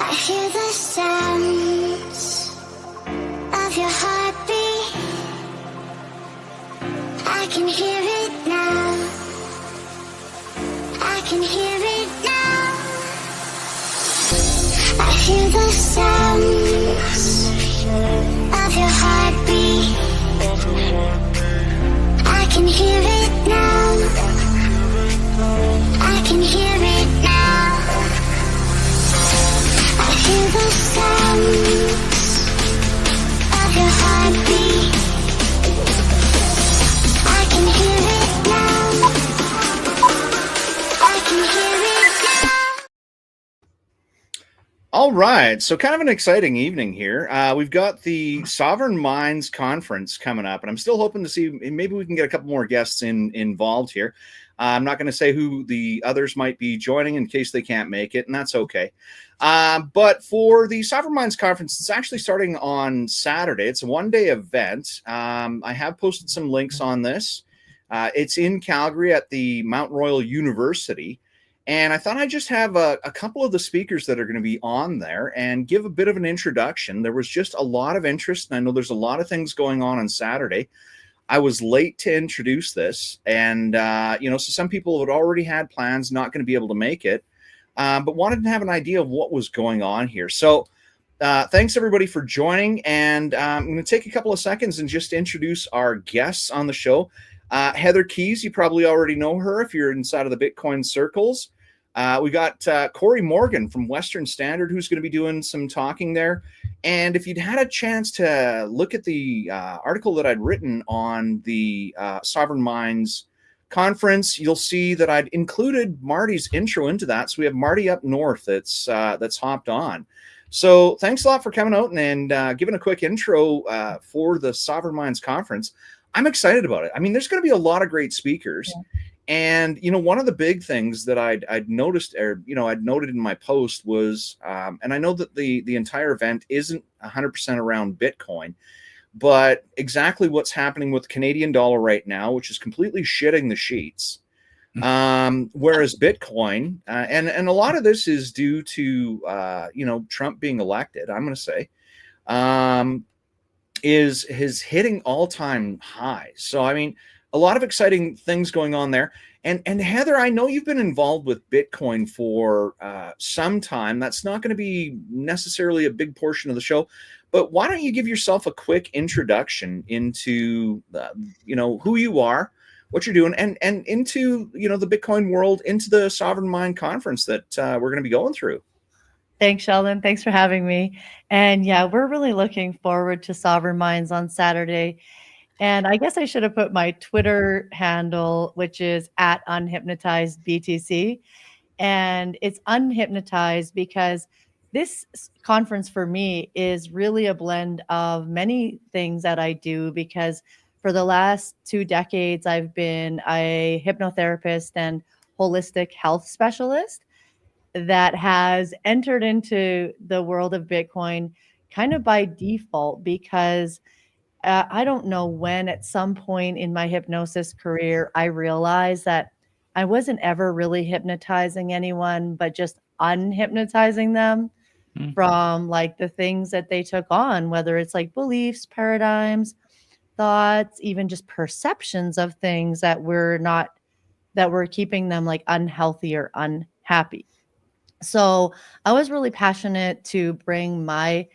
I hear the sounds of your heartbeat. I can hear it now. I can hear it now. I hear the sounds of your heartbeat. I can hear it now. I can hear it now. I hear the sounds of your heartbeat. I can hear it now. I can hear it now. All right, so kind of an exciting evening here. We've got the Sovereign Minds Conference coming up, and I'm still hoping to see maybe we can get a couple more guests involved here. I'm not going to say who the others might be joining in case they can't make it, and that's okay. But for the Sovereign Minds Conference, it's actually starting on Saturday. It's a one-day event. I have posted some links on this. It's in Calgary at the Mount Royal University. And I thought I'd just have a couple of the speakers that are going to be on there and give a bit of an introduction. There was just a lot of interest, and I know there's a lot of things going on Saturday. I was late to introduce this, and so some people had already had plans, not going to be able to make it, but wanted to have an idea of what was going on here. So thanks everybody for joining, and I'm going to take a couple of seconds and just introduce our guests on the show. Heather Keys, you probably already know her if you're inside of the Bitcoin circles. We got Corey Morgan from Western Standard, who's going to be doing some talking there. And if you'd had a chance to look at the article that I'd written on the Sovereign Minds conference, you'll see that I'd included Marty's intro into that. So we have Marty up north that's hopped on. So thanks a lot for coming out and giving a quick intro for the Sovereign Minds conference. I'm excited about it. I mean, there's going to be a lot of great speakers. Yeah. And, one of the big things that I'd noticed, or, I'd noted in my post was, and I know that the entire event isn't 100% around Bitcoin, but exactly what's happening with the Canadian dollar right now, which is completely shitting the sheets. Whereas Bitcoin, and a lot of this is due to, Trump being elected, I'm going to say, is hitting all-time highs. So, I mean, a lot of exciting things going on there. And Heather, I know you've been involved with Bitcoin for some time. That's not going to be necessarily a big portion of the show, but why don't you give yourself a quick introduction into, who you are, what you're doing, and into, the Bitcoin world, into the Sovereign Mind conference that we're going to be going through. Thanks, Sheldon. Thanks for having me. And yeah, we're really looking forward to Sovereign Minds on Saturday. And I guess I should have put my Twitter handle, which is @unhypnotizedbtc. And it's unhypnotized because this conference for me is really a blend of many things that I do, because for the last 2 decades, I've been a hypnotherapist and holistic health specialist that has entered into the world of Bitcoin kind of by default, because I don't know when at some point in my hypnosis career, I realized that I wasn't ever really hypnotizing anyone, but just unhypnotizing them from like the things that they took on, whether it's like beliefs, paradigms, thoughts, even just perceptions of things that were keeping them like unhealthy or unhappy. So I was really passionate to bring my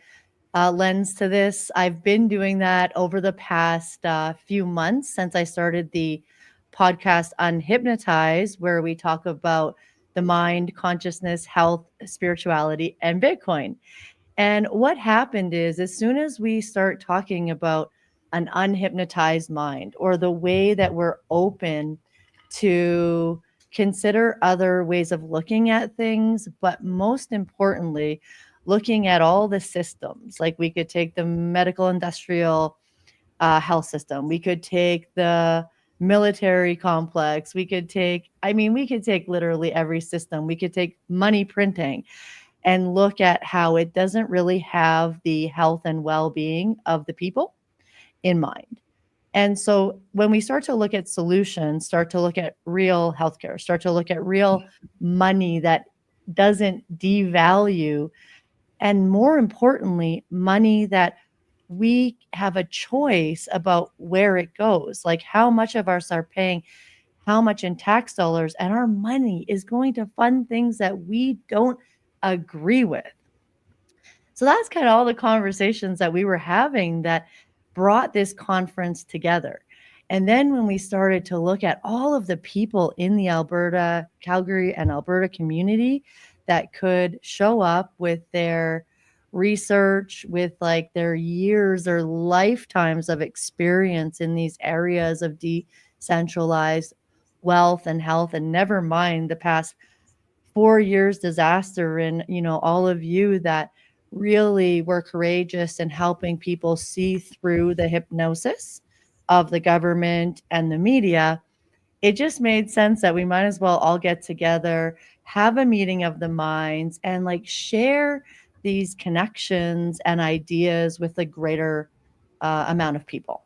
lens to this. I've been doing that over the past few months since I started the podcast Unhypnotized, where we talk about the mind, consciousness, health, spirituality, and Bitcoin. And what happened is, as soon as we start talking about an unhypnotized mind, or the way that we're open to consider other ways of looking at things, but most importantly, looking at all the systems. Like we could take the medical industrial health system. We could take the military complex. We could take literally every system. We could take money printing and look at how it doesn't really have the health and well-being of the people in mind. And so when we start to look at solutions, start to look at real healthcare, start to look at real money that doesn't devalue and more importantly, money that we have a choice about where it goes, like how much of us are paying how much in tax dollars, and our money is going to fund things that we don't agree with. So that's kind of all the conversations that we were having that brought this conference together. And then when we started to look at all of the people in the Alberta, Calgary, and Alberta community that could show up with their research, with like their years or lifetimes of experience in these areas of decentralized wealth and health, and never mind the past 4 years disaster, and all of you that really were courageous in helping people see through the hypnosis of the government and the media. It just made sense that we might as well all get together, have a meeting of the minds, and like share these connections and ideas with a greater amount of people.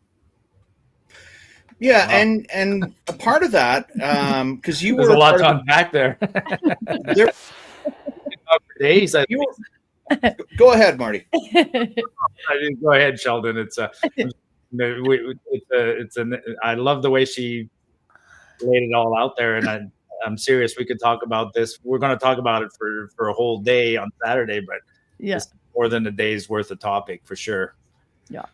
Yeah, Wow. and a part of that, because you There's were a lot part to of unpack there. there, For days, I you go ahead, Marty. didn't go ahead, Sheldon. I love the way she laid it all out there, and I'm serious. We could talk about this. We're going to talk about it for a whole day on Saturday, but Yeah. it's more than a day's worth of topic for sure. Yeah.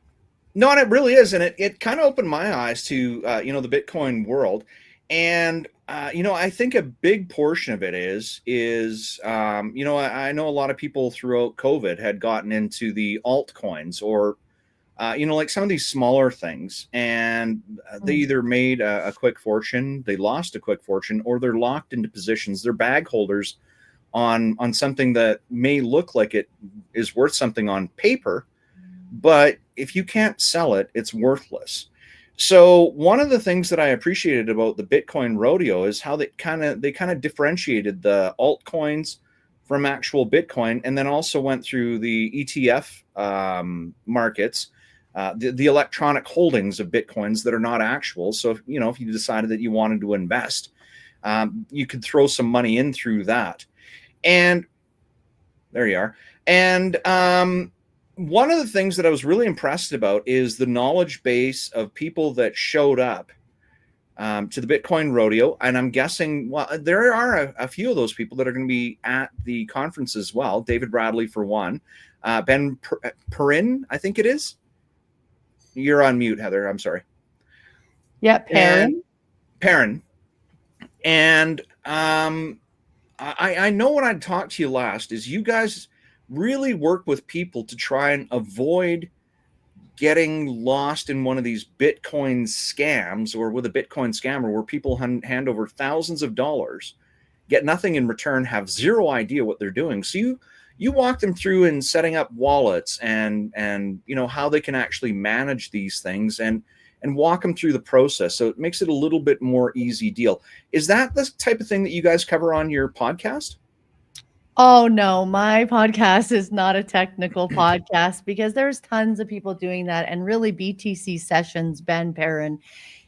No, and it really is, and it kind of opened my eyes to the Bitcoin world, and I think a big portion of it is I know a lot of people throughout COVID had gotten into the altcoins, or like some of these smaller things, and they either made a quick fortune, they lost a quick fortune, or they're locked into positions. They're bag holders on something that may look like it is worth something on paper, but if you can't sell it, it's worthless. So one of the things that I appreciated about the Bitcoin rodeo is how they kind of differentiated the altcoins from actual Bitcoin, and then also went through the ETF markets, the electronic holdings of Bitcoins that are not actual. So if you decided that you wanted to invest, you could throw some money in through that. And there you are. And one of the things that I was really impressed about is the knowledge base of people that showed up to the Bitcoin rodeo. And I'm guessing, well, there are a few of those people that are going to be at the conference as well. David Bradley, for one. Ben Perrin, I think it is. You're on mute, Heather. I'm sorry. Yeah, Perrin. Perrin. And I know when I talked to you last is you guys really work with people to try and avoid getting lost in one of these Bitcoin scams, or with a Bitcoin scammer where people hand over thousands of dollars, get nothing in return, have zero idea what they're doing. So you walk them through in setting up wallets and how they can actually manage these things, and walk them through the process. So it makes it a little bit more easy deal. Is that the type of thing that you guys cover on your podcast? Oh no, my podcast is not a technical podcast, because there's tons of people doing that. And really, BTC Sessions, Ben Perrin,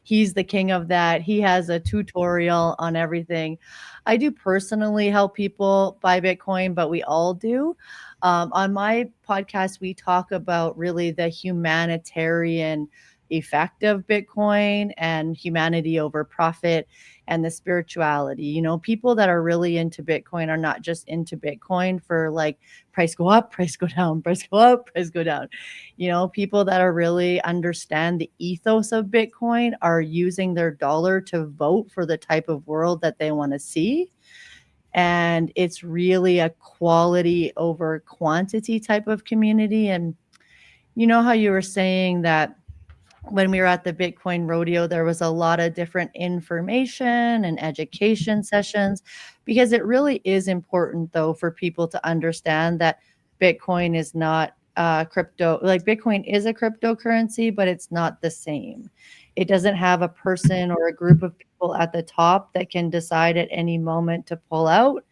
he's the king of that. He has a tutorial on everything. I do personally help people buy Bitcoin, but we all do. On my podcast, we talk about really the humanitarian effect of Bitcoin and humanity over profit, and the spirituality. People that are really into Bitcoin are not just into Bitcoin for like price go up, price go down, price go up, price go down. People that are really understand the ethos of Bitcoin are using their dollar to vote for the type of world that they want to see. And it's really a quality over quantity type of community. And how you were saying that when we were at the Bitcoin rodeo, there was a lot of different information and education sessions, because it really is important, though, for people to understand that Bitcoin is not crypto. Like, Bitcoin is a cryptocurrency, but it's not the same. It doesn't have a person or a group of people at the top that can decide at any moment to pull out.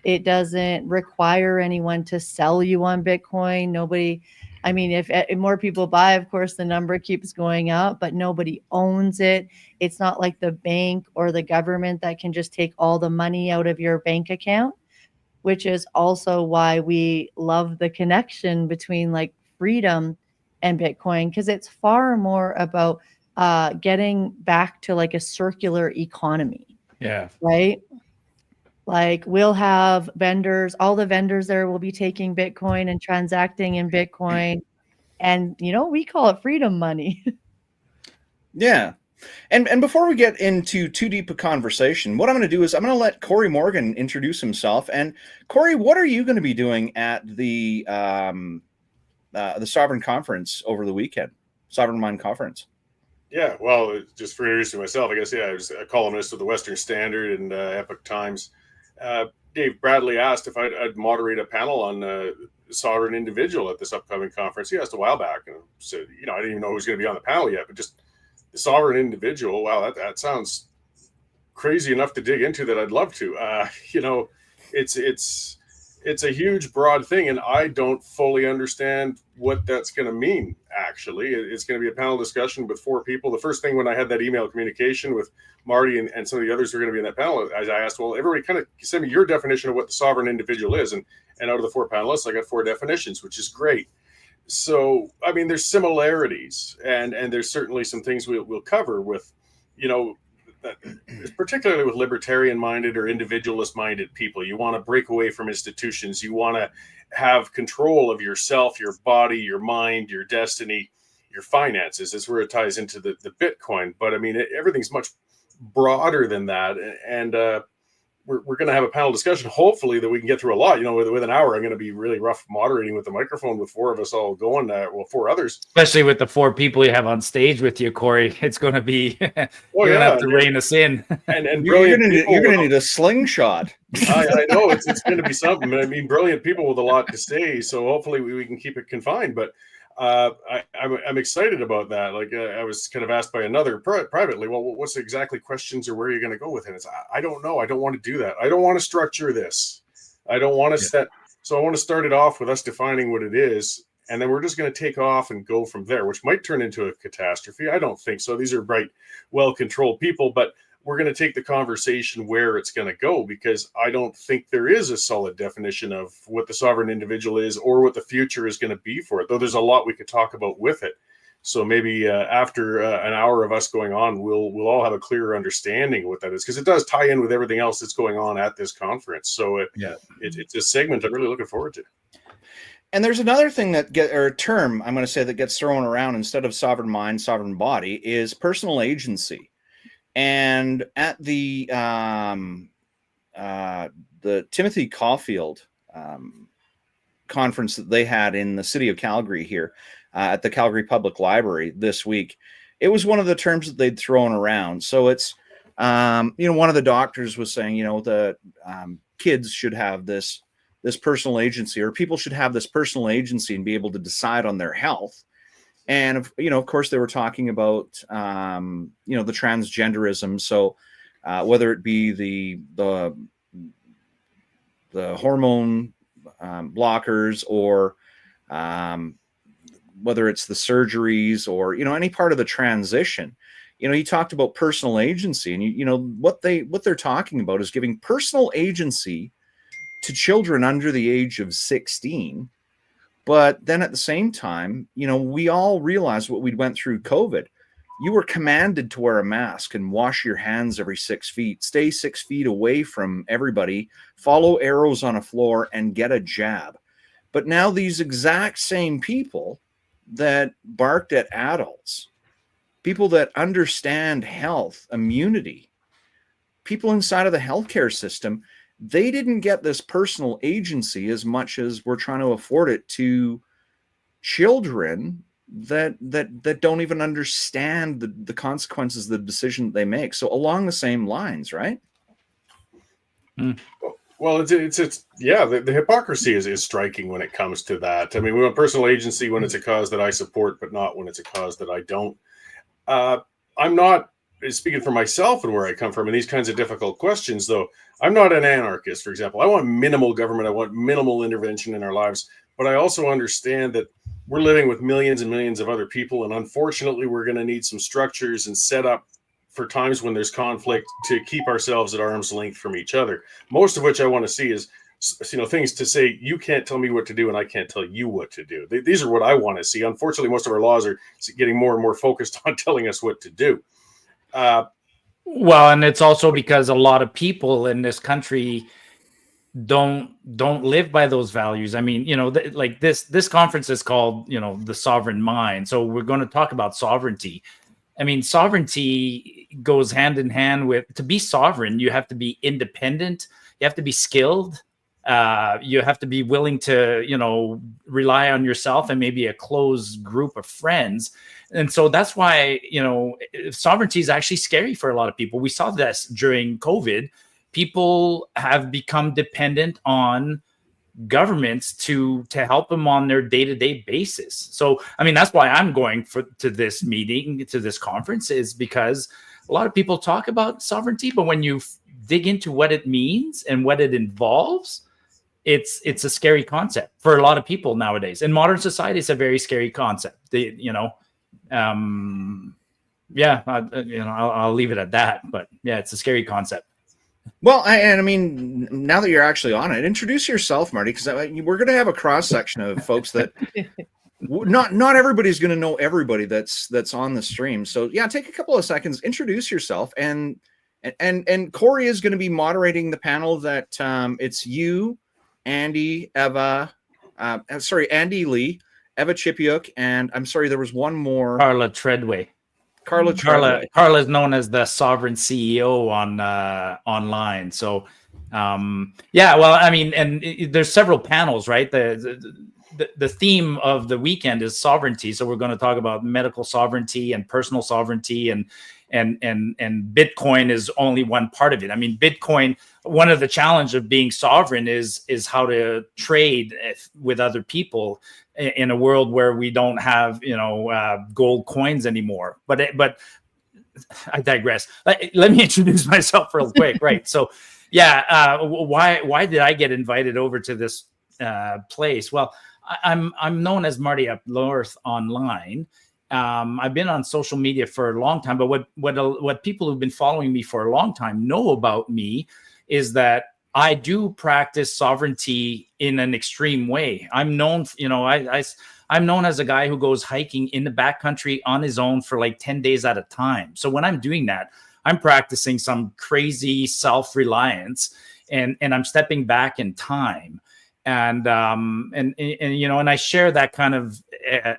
It doesn't require anyone to sell you on Bitcoin. Nobody. I mean, if more people buy, of course, the number keeps going up, but nobody owns it. It's not like the bank or the government that can just take all the money out of your bank account. which is also why we love the connection between like freedom and Bitcoin, because it's far more about getting back to like a circular economy, Yeah. right? Like we'll have vendors, all the vendors there will be taking Bitcoin and transacting in Bitcoin. And, you know, we call it freedom money. Yeah. And before we get into too deep a conversation, what I'm going to do is I'm going to let Corey Morgan introduce himself. And Corey, what are you going to be doing at the Sovereign Conference over the weekend? Sovereign Mind Conference. Yeah, well, just for introducing myself, I guess, I was a columnist with the Western Standard and Epoch Times. Dave Bradley asked if I'd moderate a panel on sovereign individual at this upcoming conference. He asked a while back, and said, I didn't even know who was going to be on the panel yet, but just the sovereign individual. Wow, that sounds crazy enough to dig into that I'd love to. It's a huge, broad thing, and I don't fully understand what that's going to mean, actually. It's going to be a panel discussion with 4 people. The first thing when I had that email communication with Marty and some of the others who are going to be in that panel, I asked, well, everybody kind of send me your definition of what the sovereign individual is. And out of the 4 panelists, I got 4 definitions, which is great. So, I mean, there's similarities, and there's certainly some things we'll cover with, particularly with libertarian-minded or individualist-minded people. You want to break away from institutions. You want to have control of yourself, your body, your mind, your destiny, your finances. That's where it ties into the Bitcoin. But I mean, everything's much broader than that. And we're going to have a panel discussion, hopefully, that we can get through a lot. With an hour, I'm going to be really rough moderating with the microphone with 4 of us all going, 4 others. Especially with the 4 people you have on stage with you, Corey. It's going to be, you're going to have to rein us in. And you're going to need a slingshot. I know it's going to be something. I mean, brilliant people with a lot to say. So hopefully we can keep it confined. But I'm excited about that. Like I was kind of asked by another privately, well, what's exactly questions or where are you going to go with it? It's, I don't know. I don't want to do that. I don't want to structure this. I don't want to set. So I want to start it off with us defining what it is. And then we're just going to take off and go from there, which might turn into a catastrophe. I don't think so. These are bright, well-controlled people, but we're going to take the conversation where it's going to go, because I don't think there is a solid definition of what the sovereign individual is or what the future is going to be for it, though there's a lot we could talk about with it. So maybe after an hour of us going on, we'll all have a clearer understanding of what that is, because it does tie in with everything else that's going on at this conference. So it's a segment I'm really looking forward to. And there's another thing or a term I'm going to say that gets thrown around instead of sovereign mind, sovereign body, is personal agency. And at the Timothy Caulfield conference that they had in the city of Calgary here at the Calgary Public Library this week, it was one of the terms that they'd thrown around. So it's, one of the doctors was saying, the kids should have this personal agency, or people should have this personal agency and be able to decide on their health. And, of course, they were talking about, the transgenderism. So whether it be the hormone blockers, or whether it's the surgeries, or, any part of the transition, he talked about personal agency. And, what they're talking about is giving personal agency to children under the age of 16. But then at the same time, we all realized what we went through COVID. You were commanded to wear a mask and wash your hands every 6 feet, stay 6 feet away from everybody, follow arrows on a floor, and get a jab. But now these exact same people that barked at adults, people that understand health, immunity, people inside of the healthcare system, they didn't get this personal agency as much as we're trying to afford it to children that don't even understand the consequences of the decision they make. So along the same lines, right? Well, the hypocrisy is striking when it comes to that. I mean, we want personal agency when it's a cause that I support, but not when it's a cause that I don't. I'm not speaking for myself and where I come from in these kinds of difficult questions, though. I'm not an anarchist, for example. I want minimal government. I want minimal intervention in our lives. But I also understand that we're living with millions and millions of other people. And unfortunately, we're going to need some structures and set up for times when there's conflict to keep ourselves at arm's length from each other. Most of which I want to see is things to say. You can't tell me what to do, and I can't tell you what to do. These are what I want to see. Unfortunately, most of our laws are getting more and more focused on telling us what to do. Well, and it's also because a lot of people in this country don't live by those values. I mean, like this conference is called, the Sovereign Mind. So we're going to talk about sovereignty. I mean, sovereignty goes hand in hand with, to be sovereign, you have to be independent, you have to be skilled, you have to be willing to, rely on yourself and maybe a close group of friends. And so that's why, sovereignty is actually scary for a lot of people. We saw this during COVID. People have become dependent on governments to help them on their day-to-day basis. So, I mean, that's why I'm going to this meeting, to this conference, is because a lot of people talk about sovereignty, but when you dig into what it means and what it involves, it's a scary concept for a lot of people nowadays. In modern society, it's a very scary concept. I'll leave it at that. But yeah, it's a scary concept. Well, I mean, now that you're actually on it, introduce yourself, Marty, because we're going to have a cross section of folks that not everybody's going to know everybody that's on the stream. So yeah, take a couple of seconds, introduce yourself, and Corey is going to be moderating the panel. That it's you, Andy, Eva, Andy Lee, Eva Chipiuk, and I'm sorry, there was one more, Carla Treadway. Carla is known as the sovereign CEO on online. So, well, I mean, and there's several panels, right? The theme of the weekend is sovereignty. So we're going to talk about medical sovereignty and personal sovereignty, and Bitcoin is only one part of it. I mean, Bitcoin, one of the challenge of being sovereign is how to trade with other people in a world where we don't have, gold coins anymore. But I digress. Let me introduce myself real quick. Right. So, why did I get invited over to this place? Well, I'm known as Marty Up North online. I've been on social media for a long time, but what people who've been following me for a long time know about me is that I do practice sovereignty in an extreme way. I'm known, I'm known as a guy who goes hiking in the backcountry on his own for like 10 days at a time. So when I'm doing that, I'm practicing some crazy self-reliance, and I'm stepping back in time. And I share that kind of,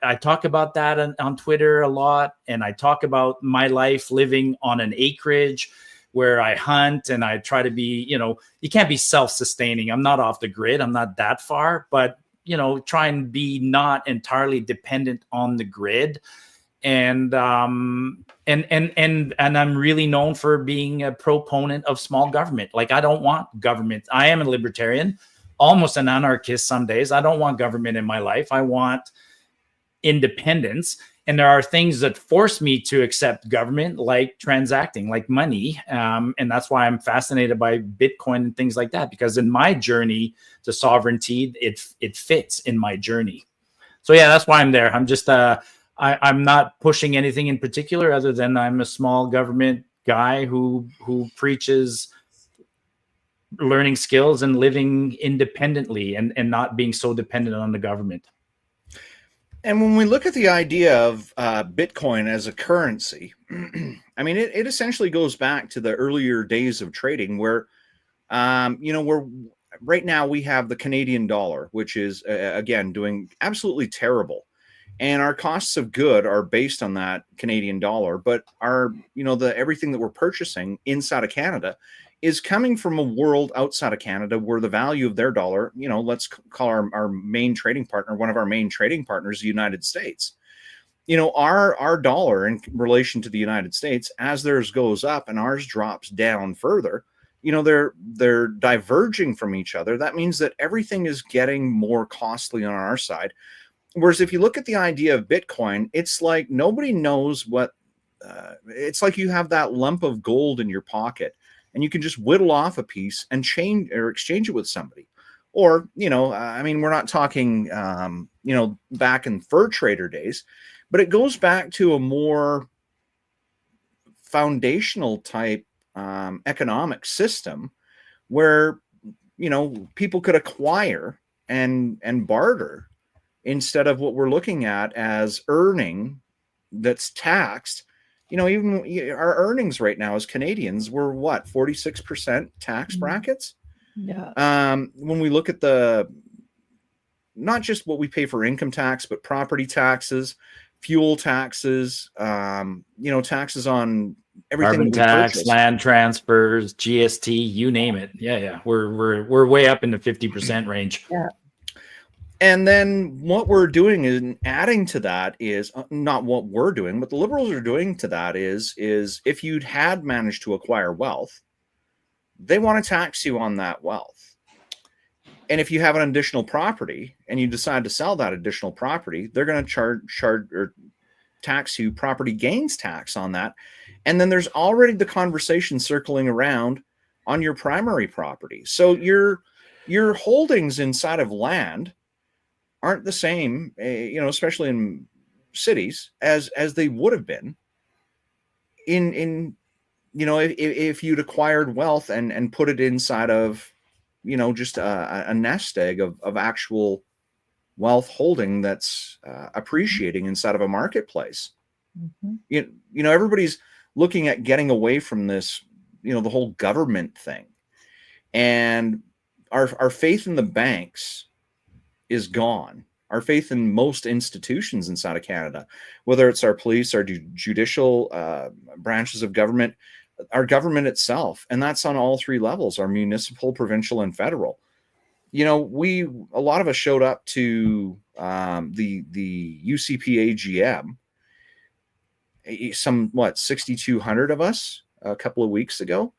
I talk about that on Twitter a lot. And I talk about my life living on an acreage where I hunt, and I try to be, you can't be self-sustaining. I'm not off the grid. I'm not that far, but, try and be not entirely dependent on the grid. And I'm really known for being a proponent of small government. Like, I don't want government. I am a libertarian, almost an anarchist some days. I don't want government in my life. I want independence. And there are things that force me to accept government, like transacting, like money. And that's why I'm fascinated by Bitcoin and things like that, because in my journey to sovereignty, it fits in my journey. So yeah, that's why I'm there. I'm just, I'm not pushing anything in particular, other than I'm a small government guy who preaches learning skills and living independently, and not being so dependent on the government. And when we look at the idea of Bitcoin as a currency, I mean, it essentially goes back to the earlier days of trading, where, we're right now we have the Canadian dollar, which is again doing absolutely terrible, and our costs of good are based on that Canadian dollar. But our, everything that we're purchasing inside of Canada is coming from a world outside of Canada, where the value of their dollar, let's call our main trading partner, one of our main trading partners, the United States. Our dollar in relation to the United States, as theirs goes up and ours drops down further, they're diverging from each other. That means that everything is getting more costly on our side. Whereas if you look at the idea of Bitcoin, it's like nobody knows what, it's like you have that lump of gold in your pocket, and you can just whittle off a piece and change or exchange it with somebody. Or, I mean, we're not talking, back in fur trader days, but it goes back to a more foundational type economic system, where people could acquire and barter instead of what we're looking at as earning that's taxed. Even our earnings right now as Canadians, we're what, 46% tax brackets. Yeah. When we look at not just what we pay for income tax, but property taxes, fuel taxes, taxes on everything. Carbon tax, land transfers, GST, you name it. Yeah. We're way up in the 50% range. Yeah. And then what we're doing in adding to that is not what we're doing, but the Liberals are doing to that is if you'd had managed to acquire wealth, they want to tax you on that wealth. And if you have an additional property and you decide to sell that additional property, they're going to charge or tax you property gains tax on that. And then there's already the conversation circling around on your primary property. So your holdings inside of land aren't the same, especially in cities as they would have been if you'd acquired wealth and put it inside of, just a nest egg of actual wealth holding that's appreciating inside of a marketplace. Mm-hmm. Everybody's looking at getting away from this, the whole government thing, and our faith in the banks is gone. Our faith in most institutions inside of Canada, whether it's our police, our judicial branches of government, our government itself, and that's on all three levels: our municipal, provincial, and federal. A lot of us showed up to the UCP AGM. 6,200 of us a couple of weeks ago.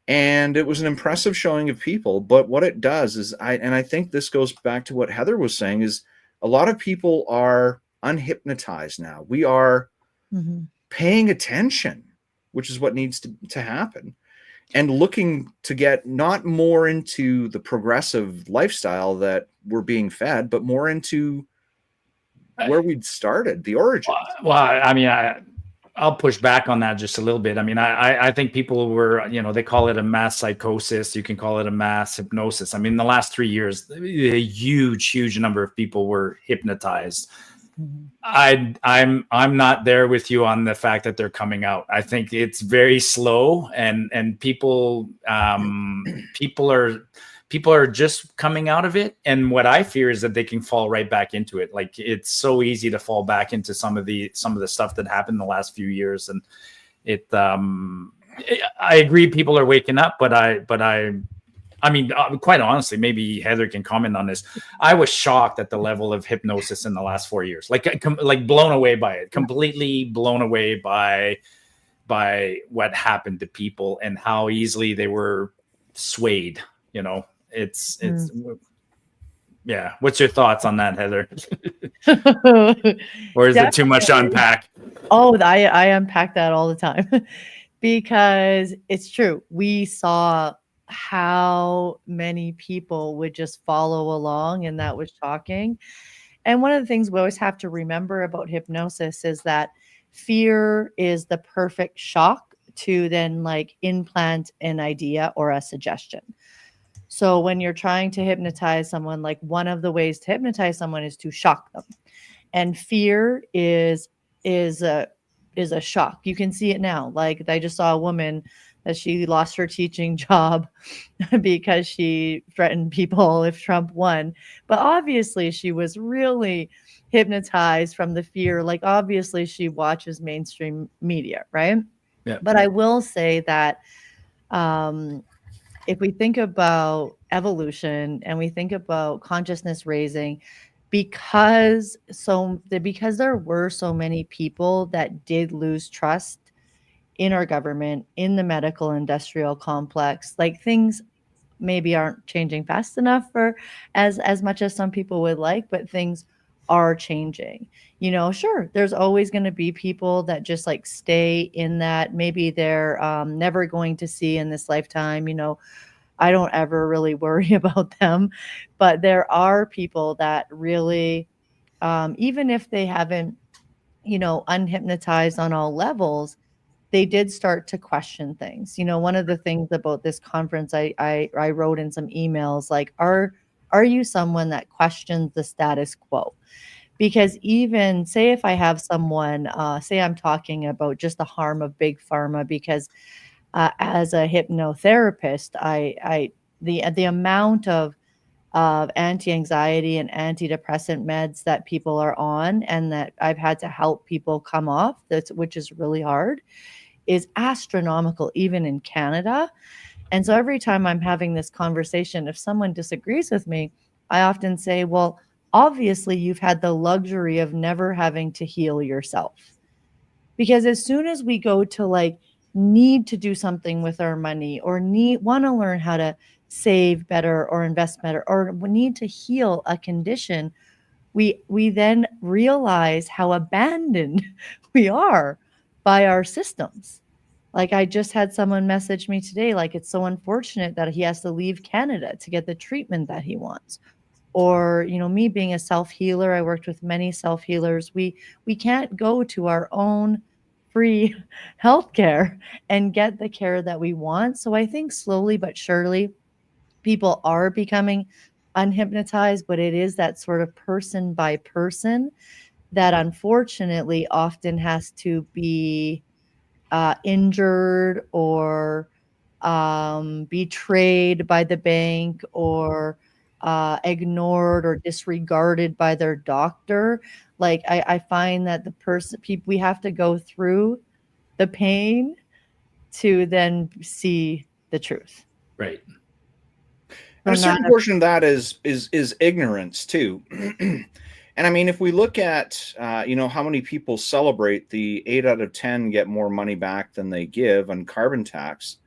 And it was an impressive showing of people. But what it does is, I think this goes back to what Heather was saying, is a lot of people are unhypnotized now. We are paying attention, which is what needs to happen, and looking to get not more into the progressive lifestyle that we're being fed, but more into where we'd started, the origins. Well, I mean, I'll push back on that just a little bit. I mean, I think people were, they call it a mass psychosis. You can call it a mass hypnosis. I mean, the last 3 years, a huge number of people were hypnotized. I'm not there with you on the fact that they're coming out. I think it's very slow, and people are just coming out of it. And what I fear is that they can fall right back into it. Like, it's so easy to fall back into some of the stuff that happened in the last few years. And I agree, people are waking up, but I mean, quite honestly, maybe Heather can comment on this. I was shocked at the level of hypnosis in the last 4 years, like blown away by it, completely blown away by what happened to people and how easily they were swayed. It's yeah. What's your thoughts on that, Heather? Or is it too much to unpack? Oh, I unpack that all the time because it's true. We saw how many people would just follow along, and that was shocking. And one of the things we always have to remember about hypnosis is that fear is the perfect shock to then implant an idea or a suggestion. So when you're trying to hypnotize someone, one of the ways to hypnotize someone is to shock them. And fear is a shock. You can see it now. I just saw a woman that she lost her teaching job because she threatened people if Trump won. But obviously she was really hypnotized from the fear. Obviously she watches mainstream media, right? Yeah. But I will say that if we think about evolution and we think about consciousness raising, because there were so many people that did lose trust in our government, in the medical industrial complex, things maybe aren't changing fast enough for as much as some people would like, but things are changing. Sure, there's always going to be people that just stay in that. Maybe they're never going to see in this lifetime. I don't ever really worry about them, but there are people that really, even if they haven't, unhypnotized on all levels, they did start to question things. You know, one of the things about this conference, I wrote in some emails like, are you someone that questions the status quo? Because even say if I have someone, say I'm talking about just the harm of big pharma, because as a hypnotherapist, the amount of anti-anxiety and antidepressant meds that people are on, and that I've had to help people come off, which is really hard, is astronomical, even in Canada. And so every time I'm having this conversation, if someone disagrees with me, I often say, well, obviously you've had the luxury of never having to heal yourself. Because as soon as we go to like need to do something with our money, or want to learn how to save better or invest better, or we need to heal a condition, we then realize how abandoned we are by our systems. Like I just had someone message me today, like it's so unfortunate that he has to leave Canada to get the treatment that he wants. Or, you know, me being a self-healer, I worked with many self-healers. We can't go to our own free healthcare and get the care that we want. So I think slowly but surely people are becoming unhypnotized, but it is that sort of person by person that unfortunately often has to be injured or betrayed by the bank, or ignored or disregarded by their doctor. Like I find that the person, people, we have to go through the pain to then see the truth. Right. And a certain portion of that is ignorance too. And I mean, if we look at, you know, how many people celebrate the 8 out of 10 get more money back than they give on carbon tax,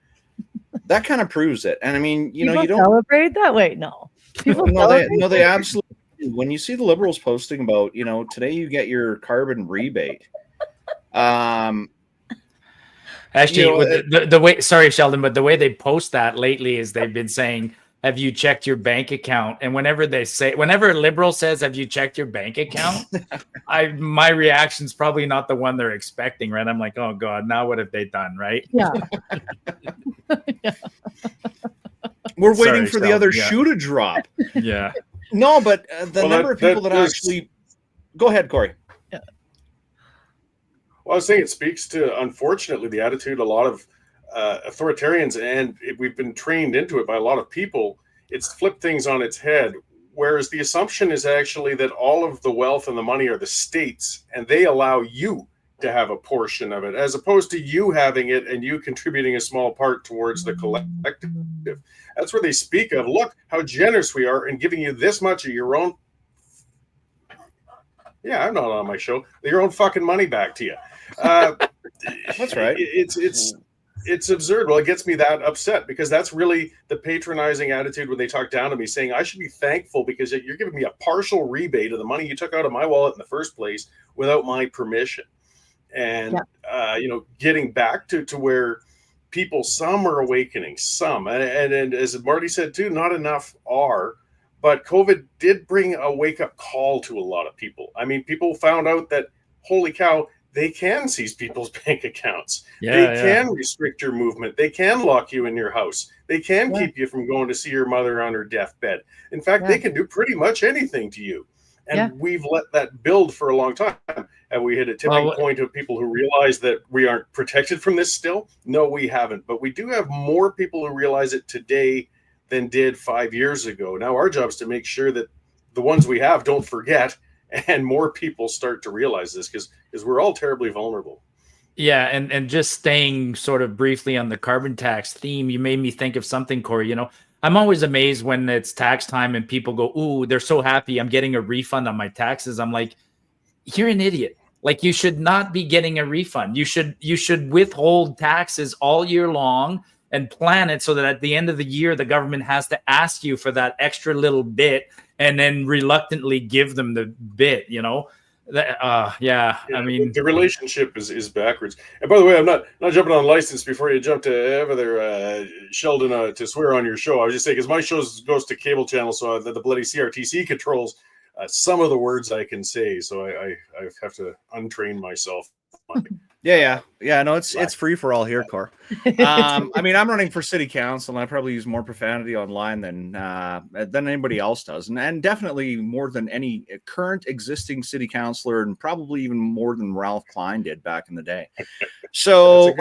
that kind of proves it. And I mean, you know, you don't celebrate that way. No, people no, they absolutely do. When you see the Liberals posting about, you know, today you get your carbon rebate. Actually, you know, the way, sorry, Sheldon, but the way they post that lately is they've been saying, have you checked your bank account? And whenever a Liberal says, have you checked your bank account? My reaction's probably not the one they're expecting, right? I'm like, oh God, now what have they done, right? Yeah. Yeah. We're waiting for the other shoe to drop. Yeah. No, but the number of people that actually... Go ahead, Corey. Well, I was saying it speaks to, unfortunately, the attitude a lot of authoritarians, and we've been trained into it by a lot of people. It's flipped things on its head, whereas the assumption is actually that all of the wealth and the money are the states, and they allow you to have a portion of it, as opposed to you having it and you contributing a small part towards the collective. That's where they speak of, look how generous we are in giving you this much of your own. Yeah, I'm not on my show. Your own fucking money back to you. That's right. It's absurd. Well, it gets me that upset because that's really the patronizing attitude when they talk down to me, saying I should be thankful because you're giving me a partial rebate of the money you took out of my wallet in the first place without my permission. And you know, getting back to where people, some are awakening, some, and as Marty said too, not enough are. But COVID did bring a wake-up call to a lot of people. I mean, people found out that, holy cow, they can seize people's bank accounts. They can restrict your movement. They can lock you in your house. They can keep you from going to see your mother on her deathbed. In fact, they can do pretty much anything to you. And we've let that build for a long time. Have we hit a tipping point of people who realize that we aren't protected from this still? No, we haven't. But we do have more people who realize it today than did 5 years ago. Now our job is to make sure that the ones we have don't forget, and more people start to realize this, because we're all terribly vulnerable. Yeah, and just staying sort of briefly on the carbon tax theme, you made me think of something, Corey. You know, I'm always amazed when it's tax time and people go, ooh, they're so happy I'm getting a refund on my taxes. I'm like, you're an idiot. Like, you should not be getting a refund. You should withhold taxes all year long and plan it so that at the end of the year, the government has to ask you for that extra little bit and then reluctantly give them the bit, you know? I mean, the relationship is backwards. And by the way, I'm not jumping on license before you jump to Ever Sheldon, to swear on your show. I was just saying, because my show goes to cable channel, so the bloody CRTC controls some of the words I can say. So I have to untrain myself. Yeah. No, it's free for all here, Core. I mean, I'm running for city council, and I probably use more profanity online than anybody else does, and definitely more than any current existing city councilor, and probably even more than Ralph Klein did back in the day. So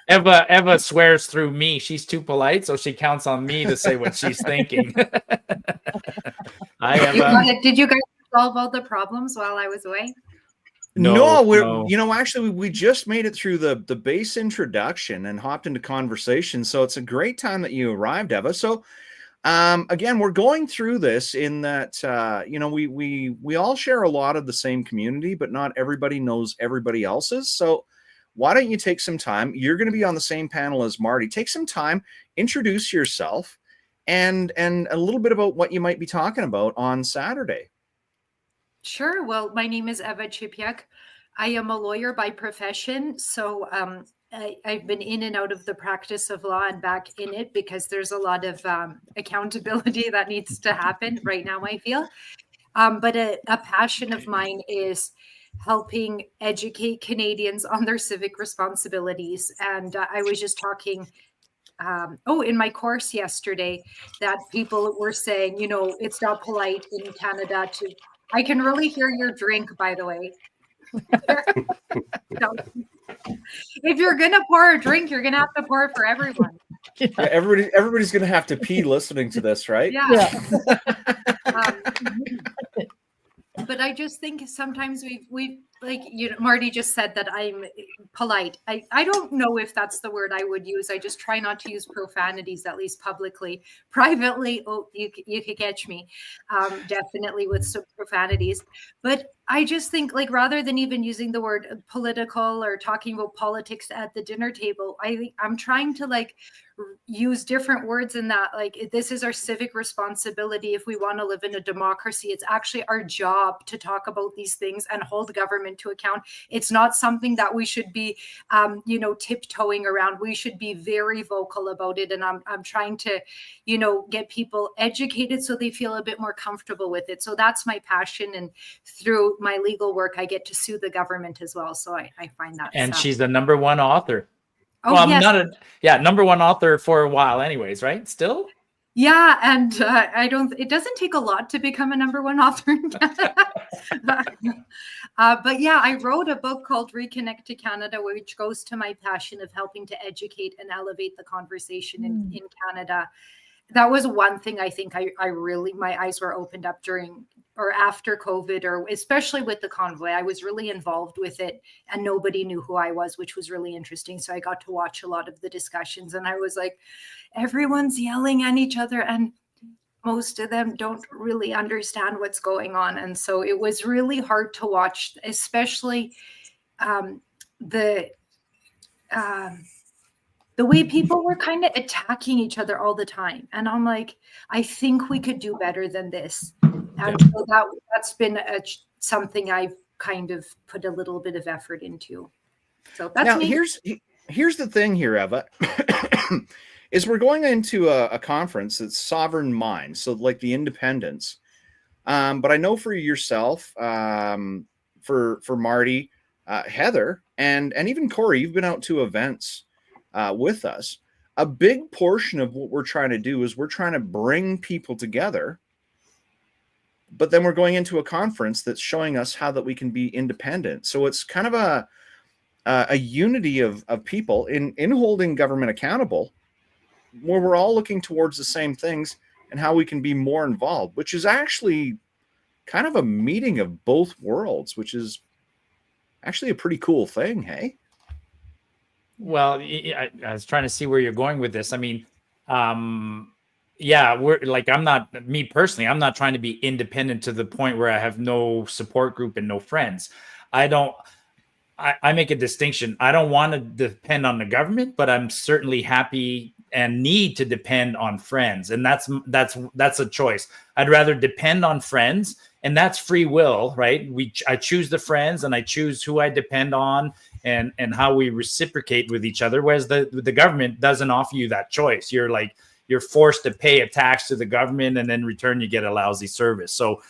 Eva swears through me. She's too polite, so she counts on me to say what she's thinking. Hi, Eva. Did you guys solve all the problems while I was away? No, actually, we just made it through the base introduction and hopped into conversation. So it's a great time that you arrived, Eva. So again, we're going through this in that we all share a lot of the same community, but not everybody knows everybody else's. So why don't you take some time? You're going to be on the same panel as Marty. Take some time, introduce yourself, and a little bit about what you might be talking about on Saturday. Sure. Well, my name is Eva Chipiak. I am a lawyer by profession. So I've been in and out of the practice of law and back in it because there's a lot of accountability that needs to happen right now, I feel. But a passion of mine is helping educate Canadians on their civic responsibilities. And I was just talking in my course yesterday that people were saying, it's not polite in Canada to... I can really hear your drink, by the way. If you're going to pour a drink, you're going to have to pour it for everyone. Yeah, everybody's going to have to pee listening to this, right? Yeah. But I just think sometimes we've like, Marty just said that I'm polite. I don't know if that's the word I would use. I just try not to use profanities, at least publicly. Privately, you could catch me, definitely with some profanities. But I just think, like, rather than even using the word political or talking about politics at the dinner table, I'm trying to use different words in that. Like, this is our civic responsibility. If we want to live in a democracy, it's actually our job to talk about these things and hold government to account. It's not something that we should be, tiptoeing around. We should be very vocal about it. And I'm trying to, get people educated so they feel a bit more comfortable with it. So that's my passion. And through my legal work, I get to sue the government as well. So I find that. And she's the #1 author. Oh, well, yes. #1 author for a while anyways, right? Still? Yeah, and it doesn't take a lot to become a #1 author in Canada. But yeah, I wrote a book called Reconnect to Canada, which goes to my passion of helping to educate and elevate the conversation in Canada. That was one thing I think I really, my eyes were opened up during or after COVID, or especially with the convoy. I was really involved with it and nobody knew who I was, which was really interesting. So I got to watch a lot of the discussions and I was like, everyone's yelling at each other and most of them don't really understand what's going on. And so it was really hard to watch, especially the way people were kind of attacking each other all the time. And I'm like, I think we could do better than this. And so that's been something I've kind of put a little bit of effort into. So that's now, me. Here's the thing here, Eva, is we're going into a conference that's Sovereign Minds, so like the independents. But I know for yourself, for Marty, Heather, and even Corey, you've been out to events with us. A big portion of what we're trying to do is we're trying to bring people together, but then we're going into a conference that's showing us how that we can be independent. So it's kind of a unity of people in holding government accountable, where we're all looking towards the same things and how we can be more involved, which is actually kind of a meeting of both worlds, which is actually a pretty cool thing. Hey. Well, I was trying to see where you're going with this. I mean, we're like, I'm not trying to be independent to the point where I have no support group and no friends. I make a distinction. I don't want to depend on the government, but I'm certainly happy and need to depend on friends. And that's a choice. I'd rather depend on friends, and that's free will, right? I choose the friends and I choose who I depend on and how we reciprocate with each other. Whereas the government doesn't offer you that choice. You're forced to pay a tax to the government, and in return you get a lousy service. So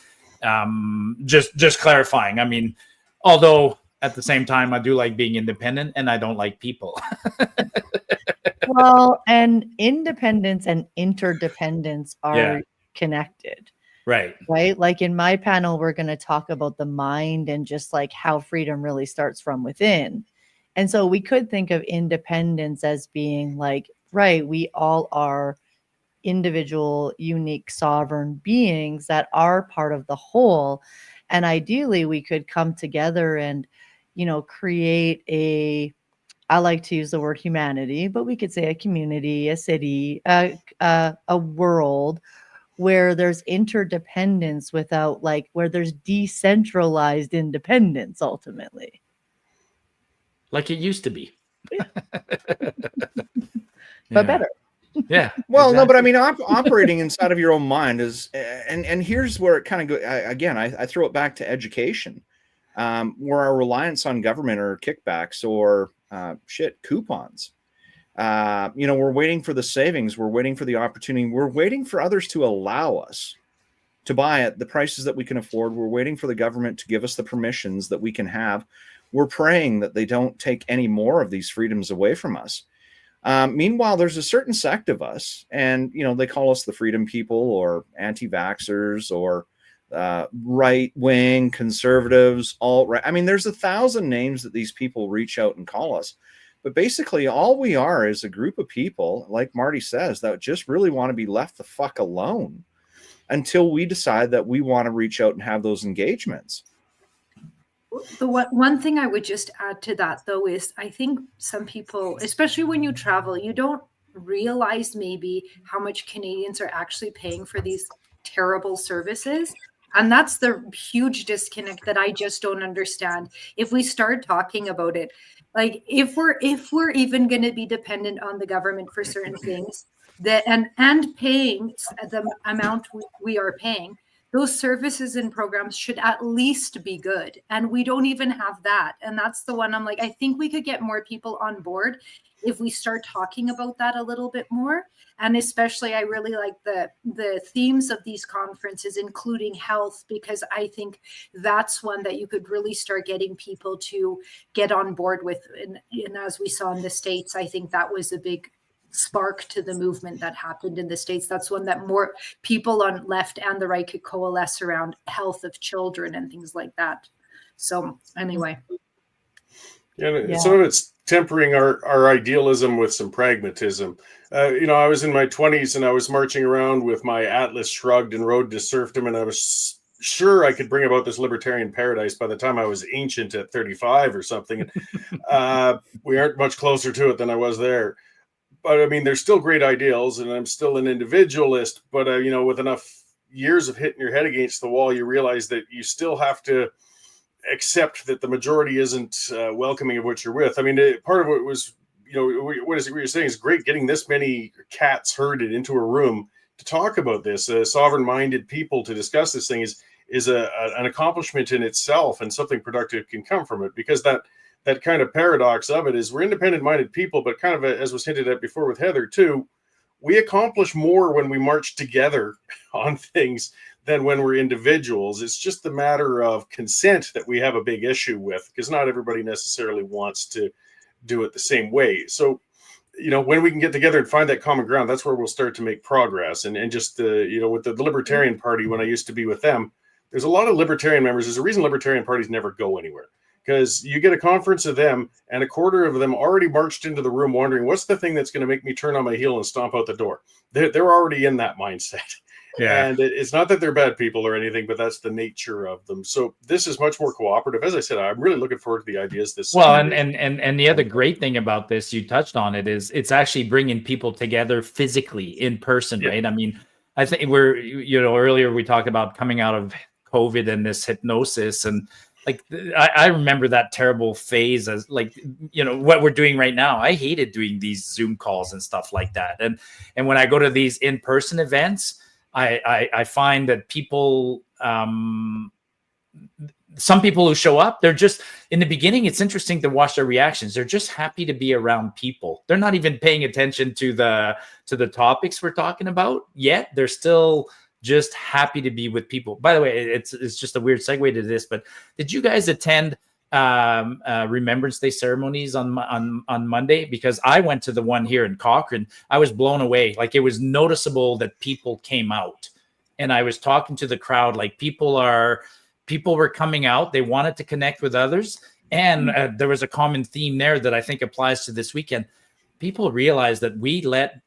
just clarifying. I mean, although at the same time, I do like being independent, and I don't like people. Well, and independence and interdependence are Yeah. connected, Right. right? Like in my panel, we're going to talk about the mind and just like how freedom really starts from within. And so we could think of independence as being like, right, we all are individual, unique, sovereign beings that are part of the whole. And ideally, we could come together and, create I like to use the word humanity, but we could say a community, a city, a world where there's interdependence without where there's decentralized independence ultimately. Like it used to be. But better. Yeah. Well, no, exactly. but I mean, operating inside of your own mind is, and here's where it kind of go again. I throw it back to education, where our reliance on government or kickbacks or coupons. We're waiting for the savings. We're waiting for the opportunity. We're waiting for others to allow us to buy at the prices that we can afford. We're waiting for the government to give us the permissions that we can have. We're praying that they don't take any more of these freedoms away from us. Meanwhile, there's a certain sect of us, and they call us the freedom people or anti-vaxxers or right-wing conservatives, alt-right. I mean, there's 1,000 names that these people reach out and call us. But basically, all we are is a group of people, like Marty says, that just really want to be left the fuck alone until we decide that we want to reach out and have those engagements. The one thing I would just add to that, though, is I think some people, especially when you travel, you don't realize maybe how much Canadians are actually paying for these terrible services. And that's the huge disconnect that I just don't understand. If we start talking about it, like if we're even going to be dependent on the government for certain things, that and paying the amount we are paying, those services and programs should at least be good. And we don't even have that. And that's the one I'm like, I think we could get more people on board if we start talking about that a little bit more. And especially, I really like the themes of these conferences, including health, because I think that's one that you could really start getting people to get on board with. And as we saw in the States, I think that was a big spark to the movement that happened in the States. That's one that more people on left and the right could coalesce around, health of children and things like that. So anyway. Yeah. Some of it's tempering our idealism with some pragmatism. I was in my 20s and I was marching around with my Atlas shrugged and Road to Serfdom, and I was sure I could bring about this libertarian paradise by the time I was ancient at 35 or something. We aren't much closer to it than I was there. But I mean, there's still great ideals, and I'm still an individualist. But with enough years of hitting your head against the wall, you realize that you still have to accept that the majority isn't welcoming of what you're with. I mean, part of it was, what you're saying is great. Getting this many cats herded into a room to talk about this, sovereign-minded people to discuss this thing is an accomplishment in itself, and something productive can come from it, because that kind of paradox of it is we're independent-minded people, but kind of as was hinted at before with Heather too, we accomplish more when we march together on things than when we're individuals. It's just a matter of consent that we have a big issue with, because not everybody necessarily wants to do it the same way. So, when we can get together and find that common ground, that's where we'll start to make progress. And just, with the Libertarian Party, when I used to be with them, there's a lot of Libertarian members. There's a reason Libertarian parties never go anywhere. Because you get a conference of them, and a quarter of them already marched into the room wondering, what's the thing that's going to make me turn on my heel and stomp out the door? They're already in that mindset. Yeah. And it's not that they're bad people or anything, but that's the nature of them. So this is much more cooperative. As I said, I'm really looking forward to the ideas this well, Sunday. and the other great thing about this, you touched on it, is it's actually bringing people together physically in person, right? I mean, I think earlier we talked about coming out of COVID and this hypnosis, and I remember that terrible phase as what we're doing right now. I hated doing these Zoom calls and stuff like that. And when I go to these in-person events, I find that people, some people who show up, they're just, in the beginning, it's interesting to watch their reactions. They're just happy to be around people. They're not even paying attention to the topics we're talking about yet. They're still just happy to be with people. By the way, it's just a weird segue to this, but did you guys attend Remembrance Day ceremonies on Monday, because I went to the one here in Cochrane. I was blown away. Like, it was noticeable that people came out, and I was talking to the crowd. Like, people were coming out. They wanted to connect with others, and there was a common theme there that I think applies to this weekend. People realize that we let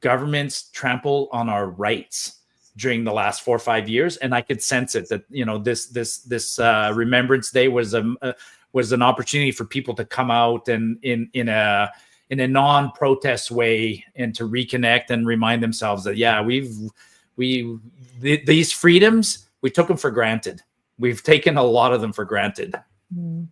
governments trample on our rights during the last 4 or 5 years, and I could sense it, that this Remembrance Day was an opportunity for people to come out and in a non-protest way, and to reconnect and remind themselves that these freedoms, we took them for granted. We've taken a lot of them for granted. Mm.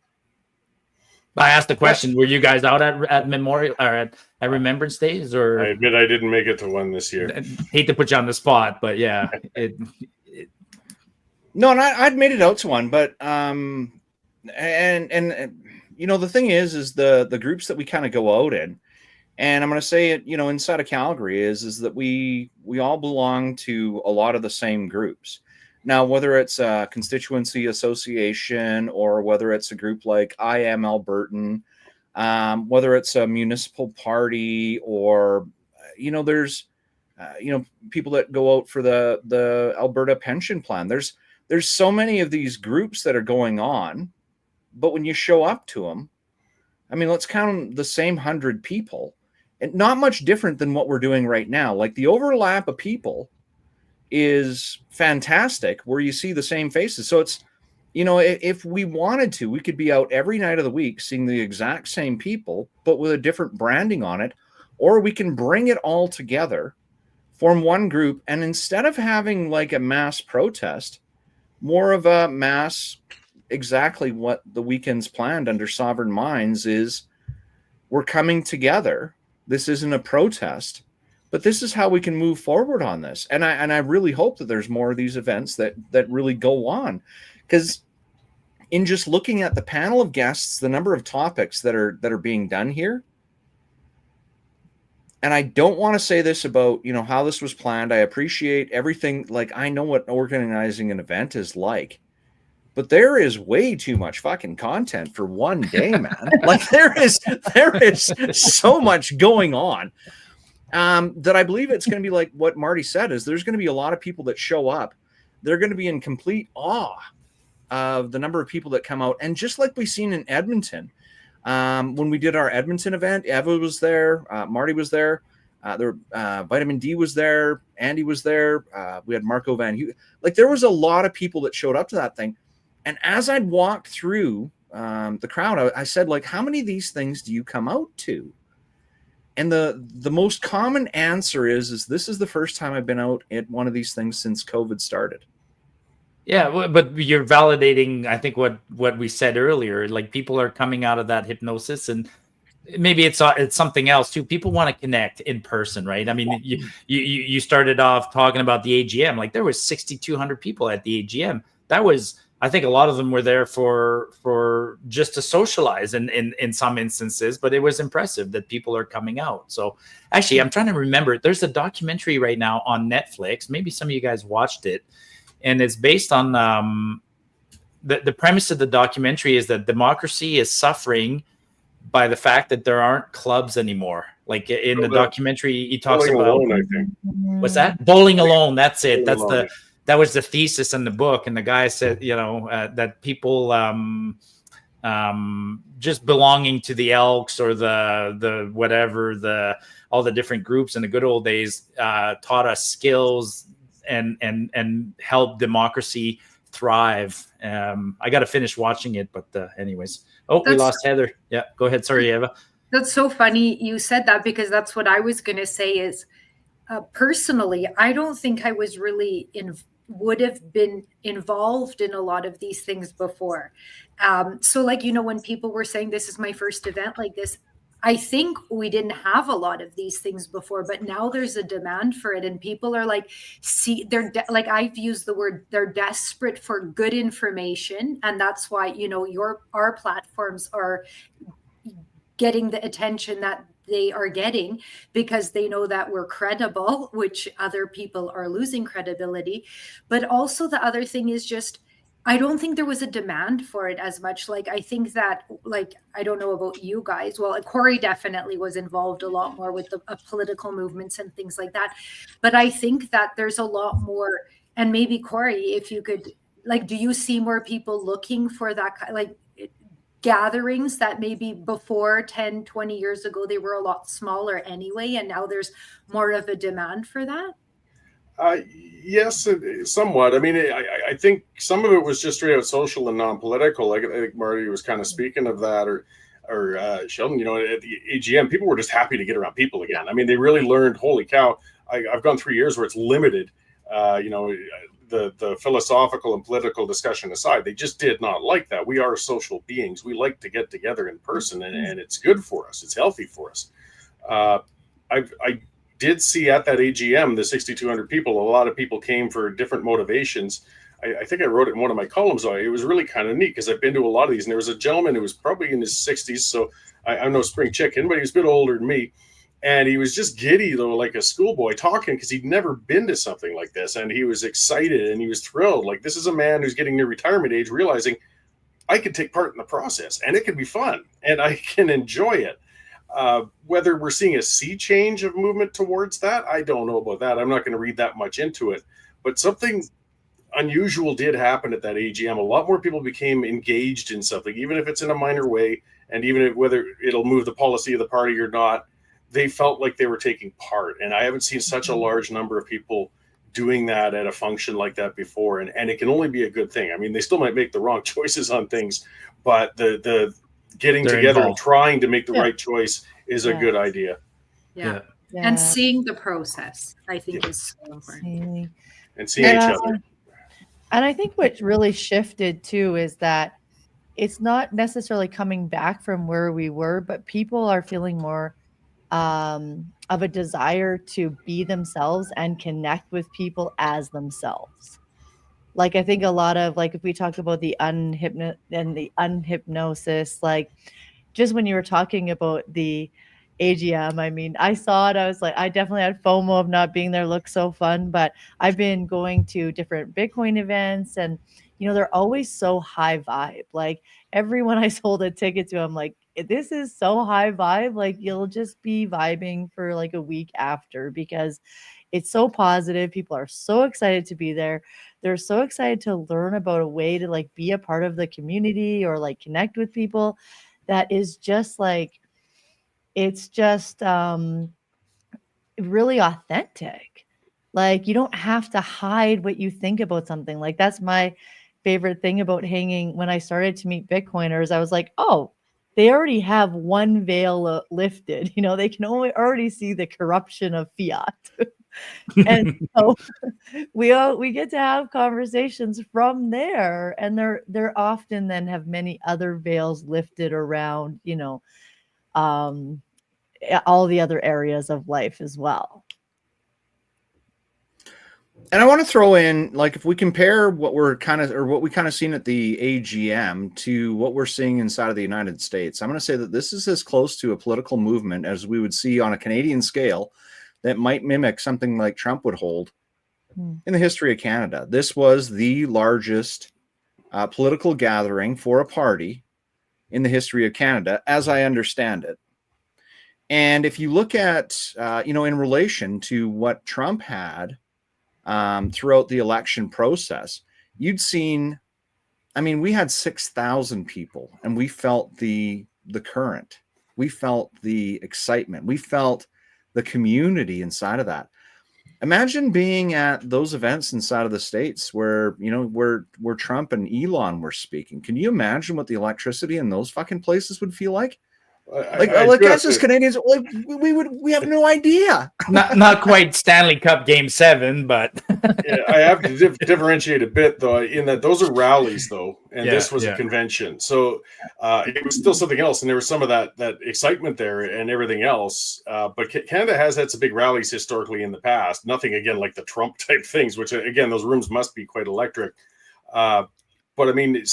I asked the question: were you guys out at Memorial or at Remembrance Days? Or I admit I didn't make it to one this year. Hate to put you on the spot, but yeah, No, and I'd made it out to one, but and the thing is the groups that we kind of go out in, and I'm going to say it, inside of Calgary is that we all belong to a lot of the same groups. Now, whether it's a constituency association or whether it's a group like I Am Albertan, whether it's a municipal party, or there's people that go out for the Alberta pension plan. There's so many of these groups that are going on, but when you show up to them, I mean, let's count the same 100 people, and not much different than what we're doing right now. Like, the overlap of people is fantastic, where you see the same faces. So it's, if we wanted to, we could be out every night of the week seeing the exact same people, but with a different branding on it, or we can bring it all together, form one group, and instead of having like a mass protest, more of a mass, exactly what the weekend's planned under Sovereign Minds is. We're coming together. This isn't a protest, but this is how we can move forward on this. And I really hope that there's more of these events that really go on, because in just looking at the panel of guests, the number of topics that are being done here, and I don't want to say this about, how this was planned. I appreciate everything. Like, I know what organizing an event is like, but there is way too much fucking content for one day, man. Like, there is so much going on. That I believe it's going to be like what Marty said, is there's going to be a lot of people that show up. They're going to be in complete awe of the number of people that come out. And just like we've seen in Edmonton, when we did our Edmonton event, Eva was there, Marty was there, Vitamin D was there, Andy was there, we had Marco Van Hugh. Like, there was a lot of people that showed up to that thing. And as I'd walked through the crowd, I said, like, how many of these things do you come out to? And the most common answer is this is the first time I've been out at one of these things since COVID started. Yeah, but you're validating, I think, what we said earlier. Like, people are coming out of that hypnosis, and maybe it's something else too. People want to connect in person, right? I mean, you started off talking about the AGM. Like, there was 6,200 people at the AGM. That was, I think, a lot of them were there for just to socialize in some instances, but it was impressive that people are coming out. So actually, I'm trying to remember, there's a documentary right now on Netflix. Maybe some of you guys watched it, and it's based on the premise of the documentary is that democracy is suffering by the fact that there aren't clubs anymore. Like, in the documentary, he talks about alone, I think. What's that? Bowling alone. That's it. Bowling that was the thesis in the book. And the guy said, that people just belonging to the Elks or the whatever, all the different groups in the good old days taught us skills and helped democracy thrive. I got to finish watching it, but anyways. We lost Heather. Yeah, go ahead. Sorry, Eva. That's so funny you said that, because that's what I was going to say is, personally, I don't think I was really would have been involved in a lot of these things before. So like, when people were saying this is my first event like this, I think we didn't have a lot of these things before, but now there's a demand for it, and people are like, like I've used the word, they're desperate for good information, and that's why our platforms are getting the attention that they are getting, because they know that we're credible, which other people are losing credibility. But also the other thing is just I don't think there was a demand for it as much. Like, I think that, like, I don't know about you guys. Well, Corey definitely was involved a lot more with the political movements and things like that. But I think that there's a lot more, and maybe Corey, if you could, like, do you see more people looking for that, like, gatherings that maybe before 10, 20 years ago, they were a lot smaller anyway, and now there's more of a demand for that? Yes, somewhat. I mean, I think some of it was just straight out social and non-political. Like, I think Marty was kind of speaking of that, or Sheldon. You know, at the AGM, people were just happy to get around people again. I mean, they really learned. Holy cow! I've gone 3 years where it's limited. You know, the philosophical and political discussion aside, they just did not like that. We are social beings. We like to get together in person, and it's good for us. It's healthy for us. I did see at that AGM, the 6,200 people, a lot of people came for different motivations. I think I wrote it in one of my columns. It was really kind of neat because I've been to a lot of these, and there was a gentleman who was probably in his 60s, so I'm no spring chicken, but he was a bit older than me. And he was just giddy, though, like a schoolboy, talking because he'd never been to something like this. And he was excited and he was thrilled. Like, this is a man who's getting near retirement age, realizing I could take part in the process and it can be fun and I can enjoy it. Whether we're seeing a sea change of movement towards that, I don't know about that. I'm not going to read that much into it. But something unusual did happen at that AGM. A lot more people became engaged in something, even if it's in a minor way, and even if, whether it'll move the policy of the party or not, they felt like they were taking part. And I haven't seen such a large number of people doing that at a function like that before. And it can only be a good thing. I mean, they still might make the wrong choices on things, but the getting They're together involved. and trying to make the right choice is a good idea. Yeah. Yeah. And seeing the process, I think, is so important. See. And seeing each other. And I think what really shifted too is that it's not necessarily coming back from where we were, but people are feeling more of a desire to be themselves and connect with people as themselves. Like, I think a lot of, like, if we talk about the unhypnosis, like, just when you were talking about the AGM, I mean, I saw it, I was like, I definitely had FOMO of not being there. Looked so fun. But I've been going to different Bitcoin events, and you know, they're always so high vibe. Like, everyone I sold a ticket to, I'm like, this is so high vibe. Like, you'll just be vibing for like a week after, because it's so positive. People are so excited to be there. They're so excited to learn about a way to like be a part of the community or like connect with people. That is just like, it's just really authentic. Like, you don't have to hide what you think about something. Like, that's my favorite thing about hanging. When I started to meet Bitcoiners, I was like, oh, they already have one veil lifted. You know, they can already see the corruption of fiat. And so we get to have conversations from there, and they're often then have many other veils lifted around, you know, all the other areas of life as well. And I want to throw in, like, if we compare what we're kind of, or what we kind of seen at the AGM to what we're seeing inside of the United States, I'm going to say that this is as close to a political movement as we would see on a Canadian scale that might mimic something like Trump would hold in the history of Canada. This was the largest political gathering for a party in the history of Canada, as I understand it. And if you look at, you know, in relation to what Trump had throughout the election process, you'd seen, I mean, we had 6,000 people, and we felt the current. We felt the excitement. We felt the community inside of that. Imagine being at those events inside of the States where, you know, where Trump and Elon were speaking. Can you imagine what the electricity in those fucking places would feel like? Like us as Canadians, like, we have no idea. Not quite Stanley Cup Game 7, but Yeah, I have to differentiate a bit, though, in that those are rallies, though, and this was a convention. So it was still something else, and there was some of that excitement there and everything else. But Canada has had some big rallies historically in the past. Nothing, again, like the Trump type things, which, again, those rooms must be quite electric. But I mean,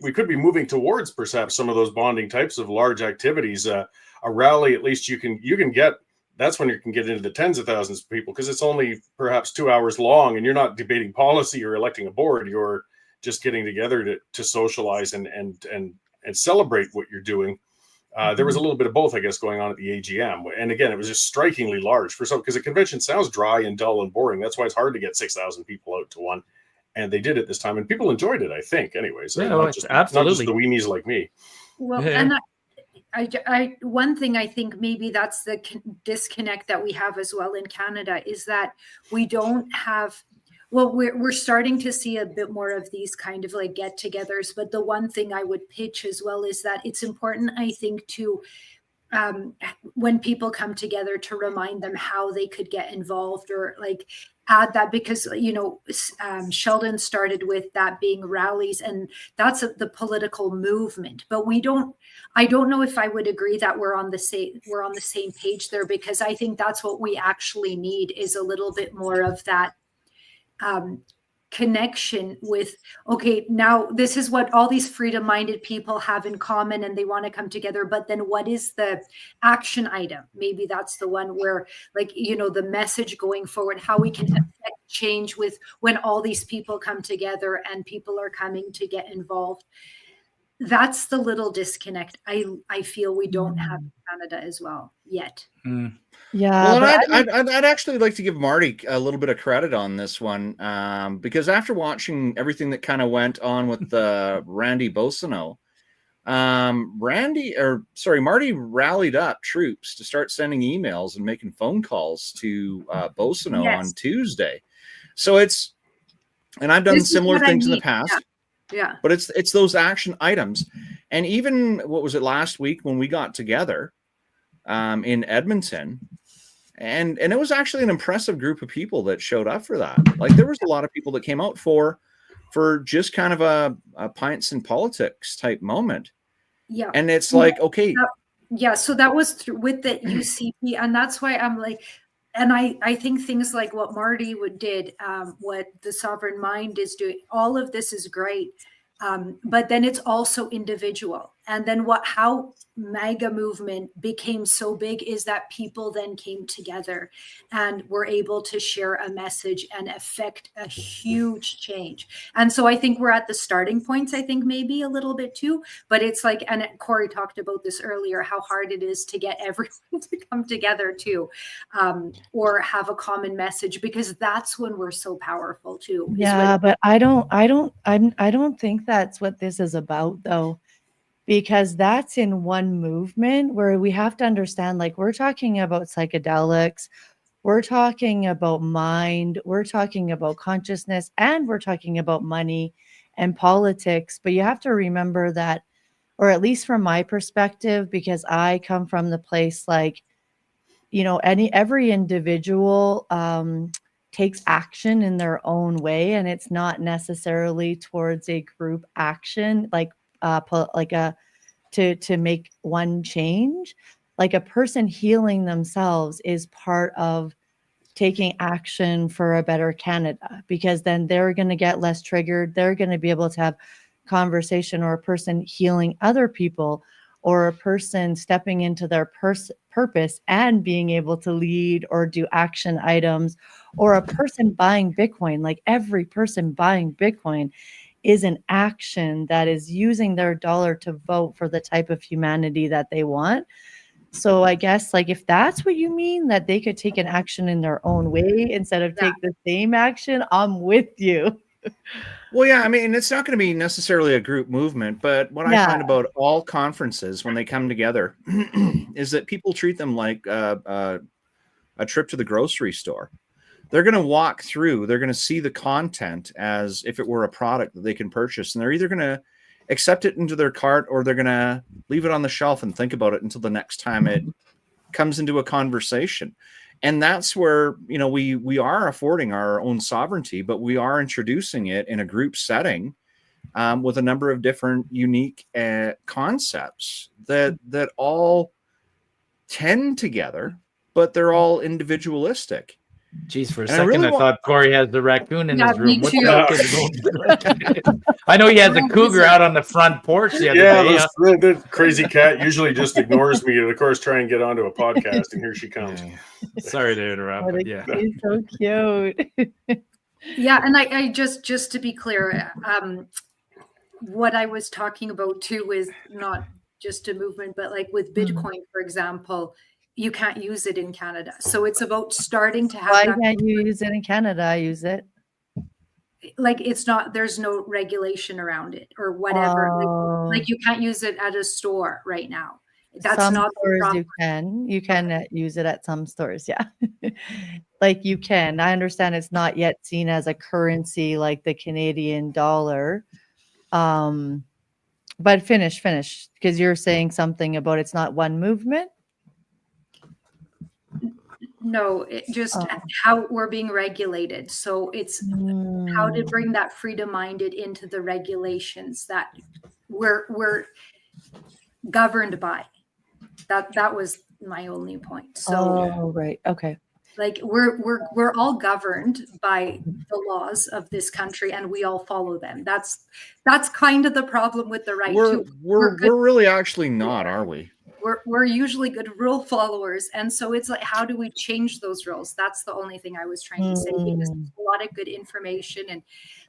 we could be moving towards perhaps some of those bonding types of large activities. A rally, at least you can get. That's when you can get into the tens of thousands of people, because it's only perhaps 2 hours long, and you're not debating policy or electing a board. You're just getting together to socialize and celebrate what you're doing. There was a little bit of both, I guess, going on at the AGM. And again, it was just strikingly large for some, because a convention sounds dry and dull and boring. That's why it's hard to get 6,000 people out to one. And they did it this time, and people enjoyed it, I think, anyways. Yeah, not just absolutely. the weenies like me. Well, Yeah. and I one thing I think maybe that's the disconnect that we have as well in Canada is that we don't have. Well, we're starting to see a bit more of these kind of like get-togethers, but the one thing I would pitch as well is that it's important, I think, to when people come together to remind them how they could get involved or like add that, because Sheldon started with that being rallies, and that's the political movement. But I don't know if I would agree that we're on the same page there, because I think that's what we actually need is a little bit more of that connection with, okay, now this is what all these freedom-minded people have in common and they want to come together, but then what is the action item? Maybe that's the one where, like, the message going forward, how we can affect change with when all these people come together and people are coming to get involved. That's the little disconnect I feel we don't have in Canada as well yet. Yeah. Well, but and I'd actually like to give Marty a little bit of credit on this one, because after watching everything that kind of went on with Randy Boissonnault, Marty rallied up troops to start sending emails and making phone calls to Boissonnault Yes. on Tuesday. So and I've done This is similar what I things in the mean. past. Yeah. But it's those action items. And even, what was it, last week when we got together in Edmonton, and it was actually an impressive group of people that showed up for that. Like, there was a lot of people that came out for just kind of a pints and politics type moment. Yeah. And it's like, okay. Yeah. So that was with the UCP. And that's why I'm like, and I think things like what Marty did, what the Sovereign Mind is doing, all of this is great. But then it's also individual. And then how MAGA movement became so big is that people then came together and were able to share a message and affect a huge change. And so I think we're at the starting points, I think maybe a little bit too, but it's like, and Corey talked about this earlier, how hard it is to get everyone to come together too, or have a common message, because that's when we're so powerful too. yeah, but I don't think that's what this is about, though, because that's in one movement where we have to understand, like, we're talking about psychedelics, we're talking about mind, we're talking about consciousness, and we're talking about money and politics. But you have to remember that, or at least from my perspective, because I come from the place, like, every individual takes action in their own way, and it's not necessarily towards a group action, to make one change. Like, a person healing themselves is part of taking action for a better Canada, because then they're going to get less triggered. They're going to be able to have conversation, or a person healing other people, or a person stepping into their purpose and being able to lead or do action items, or a person buying Bitcoin. Like, every person buying Bitcoin is an action that is using their dollar to vote for the type of humanity that they want. So I guess, like, if that's what you mean, that they could take an action in their own way instead of take the same action, I'm with you. Well, yeah, I mean, it's not going to be necessarily a group movement, but what I find about all conferences when they come together is that people treat them like a trip to the grocery store. They're going to walk through, they're going to see the content as if it were a product that they can purchase, and they're either going to accept it into their cart, or they're going to leave it on the shelf and think about it until the next time it comes into a conversation. And that's where, we are affording our own sovereignty, but we are introducing it in a group setting with a number of different unique concepts that all tend together, but they're all individualistic. Jeez, for a And I second, really I thought Corey has the raccoon in his room. me What too. the heck is going on? I know he has a cougar out on the front porch the other day. The crazy cat usually just ignores me, and of course try and get onto a podcast, and here she comes. Sorry to interrupt, but yeah. He's so cute. Yeah, and I just to be clear, what I was talking about too is not just a movement, but like with Bitcoin, for example, you can't use it in Canada. So it's about starting to have Why that, can't you use it in Canada? I use it. like it's not, there's no regulation around it or whatever. Oh, Like you can't use it at a store right now. That's some not the stores problem. you can use it at some stores. Yeah. Like you can. I understand it's not yet seen as a currency like the Canadian dollar. But finish because you're saying something about it's not one movement. No, it just Oh. how we're being regulated. So it's how to Mm. bring that freedom-minded into the regulations that we're governed by. That was my only point. So Oh, right. Okay. like we're all governed by the laws of this country and we all follow them. That's kind of the problem with the right We're too. we're good. we're really actually not, are we? We're usually good rule followers, and so it's like, how do we change those rules? That's the only thing I was trying to say, because there's a lot of good information, and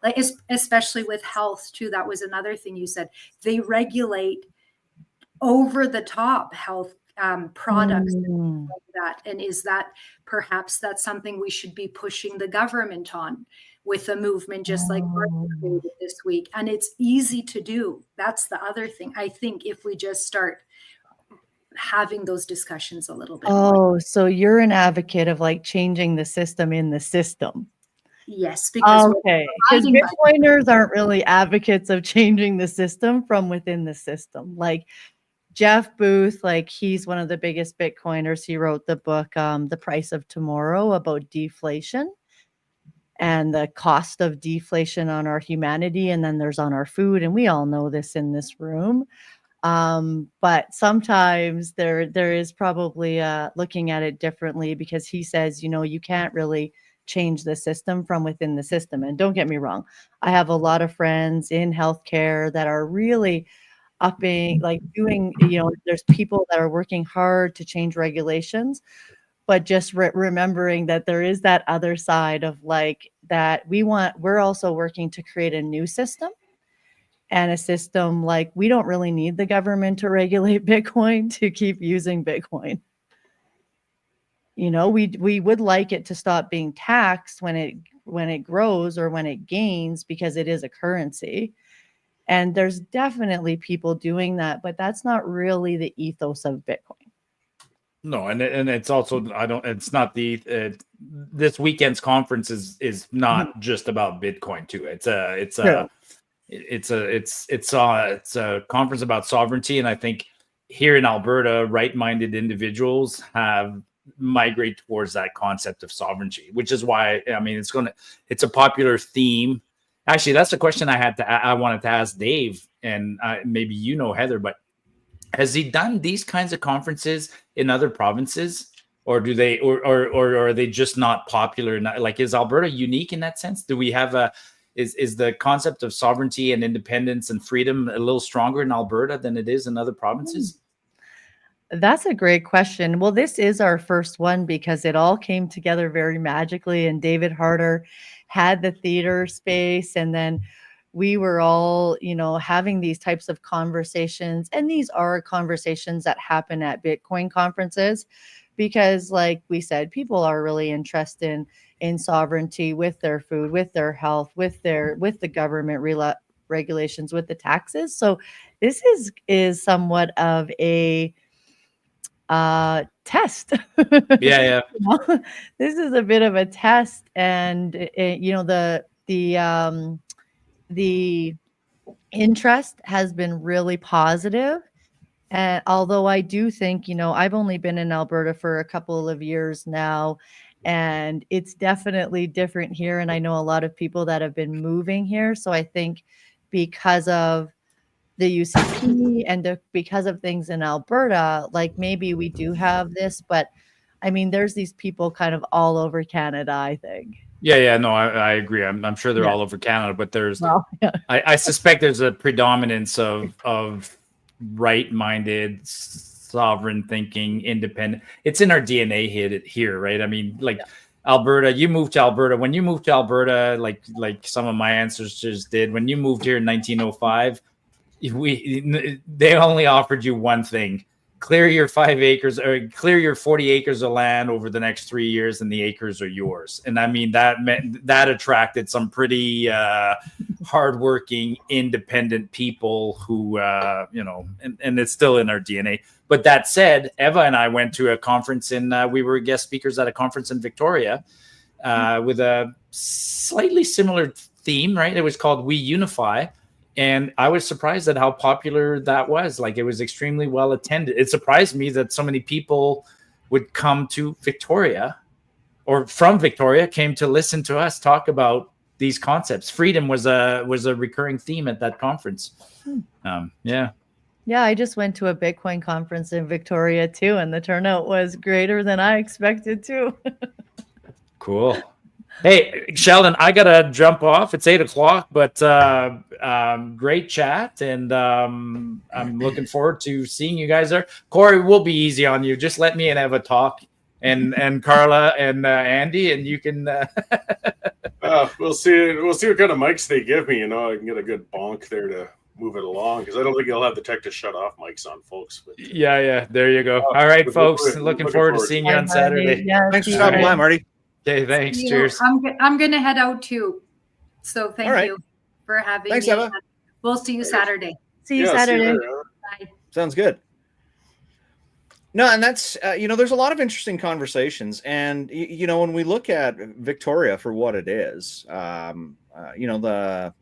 like especially with health too. That was another thing you said. They regulate over the top health products and like that, and is that perhaps that's something we should be pushing the government on with a movement just like Martin created this week? And it's easy to do. That's the other thing. I think if we just start having those discussions a little bit more. Oh, so you're an advocate of like changing the system in the system. Yes, because Okay, because Bitcoiners aren't really advocates of changing the system from within the system. Like Jeff Booth, like he's one of the biggest Bitcoiners. He wrote the book, The Price of Tomorrow, about deflation and the cost of deflation on our humanity. And then there's on our food. And we all know this in this room. But sometimes there is probably looking at it differently, because he says, you can't really change the system from within the system. And don't get me wrong, I have a lot of friends in healthcare that are really upping, like doing, there's people that are working hard to change regulations, but just remembering that there is that other side of like that we're also working to create a new system. And a system like we don't really need the government to regulate Bitcoin to keep using Bitcoin. We would like it to stop being taxed when it grows or when it gains, because it is a currency. And there's definitely people doing that, but that's not really the ethos of Bitcoin. No, and it's also it's not this weekend's conference is not just about Bitcoin too. It's a conference about sovereignty, and I think here in Alberta, right-minded individuals have migrated towards that concept of sovereignty, which is why it's a popular theme. Actually, that's the question I wanted to ask Dave, and maybe Heather, but has he done these kinds of conferences in other provinces, or do they, or are they just not popular? Like, is Alberta unique in that sense? Do we have is the concept of sovereignty and independence and freedom a little stronger in Alberta than it is in other provinces? That's a great question. Well, this is our first one because it all came together very magically, and David Harder had the theater space, and then we were all, having these types of conversations. And these are conversations that happen at Bitcoin conferences because, like we said, people are really interested in sovereignty with their food, with their health, with the government regulations, with the taxes. So this is somewhat of a test. Yeah. This is a bit of a test, and the interest has been really positive. And although I do think, I've only been in Alberta for a couple of years now, and it's definitely different here. And I know a lot of people that have been moving here. So I think because of the UCP and because of things in Alberta, like maybe we do have this, but I mean, there's these people kind of all over Canada, I think. Yeah, no, I agree. I'm sure they're all over Canada, but there's, I suspect there's a predominance of right-minded, sovereign thinking, independent. It's in our DNA here, right? I mean, like Alberta. You moved to Alberta. When you moved to Alberta, like some of my ancestors did, when you moved here in 1905, they only offered you one thing: clear your 5 acres or clear your 40 acres of land over the next 3 years, and the acres are yours. And I mean that attracted some pretty hardworking, independent people who and it's still in our DNA. But that said, Eva and I went to a conference we were guest speakers at a conference in Victoria with a slightly similar theme, right? It was called We Unify. And I was surprised at how popular that was. Like, it was extremely well attended. It surprised me that so many people would come to Victoria or from Victoria came to listen to us talk about these concepts. Freedom was a recurring theme at that conference. Yeah, I just went to a Bitcoin conference in Victoria too, and the turnout was greater than I expected too. Cool. Hey, Sheldon, I gotta jump off. It's 8:00, but great chat, and I'm looking forward to seeing you guys there. Corey, we'll be easy on you. Just let me and Eva talk, and Carla and Andy, and you can. We'll see. We'll see what kind of mics they give me. I can get a good bonk there to move it along, because I don't think you'll have the tech to shut off mics on, folks. But, yeah, there you go. All right, folks. Looking forward to seeing you on Saturday. Yeah, Thanks for stopping by, Marty. Okay, thanks. Cheers. I'm going to head out too. So thank All right. you for having Thanks, me. Eva. We'll see you Saturday. See you yeah, Saturday. see you later. Bye. Sounds good. No, and that's there's a lot of interesting conversations, and when we look at Victoria for what it is, the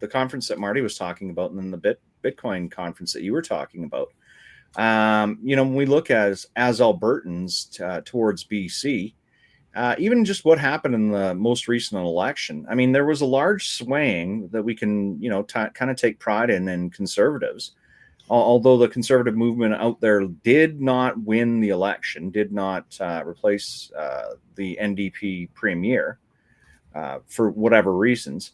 conference that Marty was talking about, and then the Bitcoin conference that you were talking about, when we look as Albertans towards BC, even just what happened in the most recent election, I mean, there was a large swaying that we can kind of take pride in conservatives. Although the conservative movement out there did not win the election, did not replace the NDP premier for whatever reasons,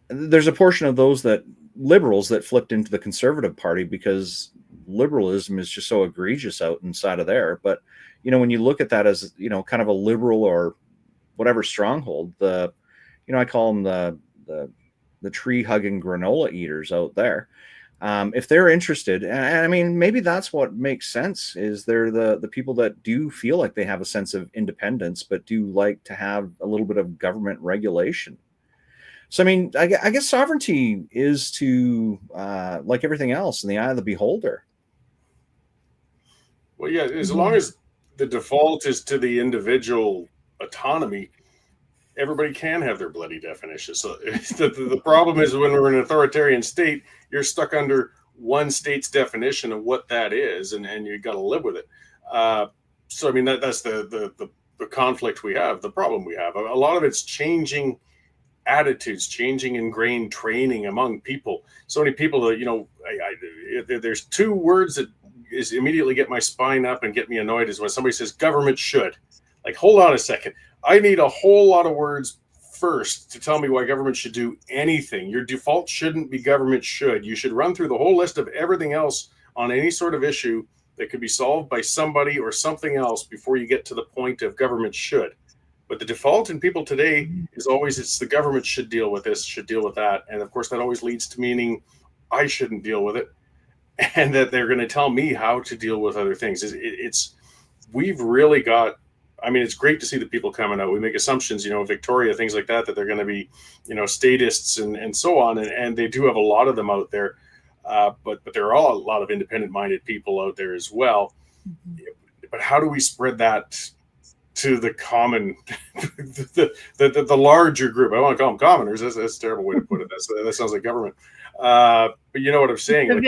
there's a portion of those liberals that flipped into the Conservative Party because liberalism is just so egregious out inside of there. But when you look at that as kind of a liberal or whatever stronghold, I call them the tree hugging granola eaters out there. If they're interested, and I mean, maybe that's what makes sense, is they're the people that do feel like they have a sense of independence, but do like to have a little bit of government regulation. So, I mean, I guess sovereignty is to, like everything else, in the eye of the beholder. Well, yeah, as long as the default is to the individual autonomy, everybody can have their bloody definition. So the problem is, when we're in an authoritarian state, you're stuck under one state's definition of what that is, and you got to live with it. So I mean, that's the conflict we have, the problem we have. A lot of it's changing attitudes, changing ingrained training among people. So many people that there's two words that is immediately get my spine up and get me annoyed, is when somebody says government should. Like, hold on a second. I need a whole lot of words first to tell me why government should do anything. Your default shouldn't be government should. You should run through the whole list of everything else on any sort of issue that could be solved by somebody or something else before you get to the point of government should. But the default in people today is always, it's the government should deal with this, should deal with that. And of course, that always leads to meaning I shouldn't deal with it, and that they're going to tell me how to deal with other things. We've really got, I mean, it's great to see the people coming out. We make assumptions, Victoria, things like that they're going to be, statists and so on. And they do have a lot of them out there. But there are a lot of independent minded people out there as well. Mm-hmm. But how do we spread that to the common, the larger group? I want to call them commoners. That's a terrible way to put it. That sounds like government. But you know what I'm saying? Like,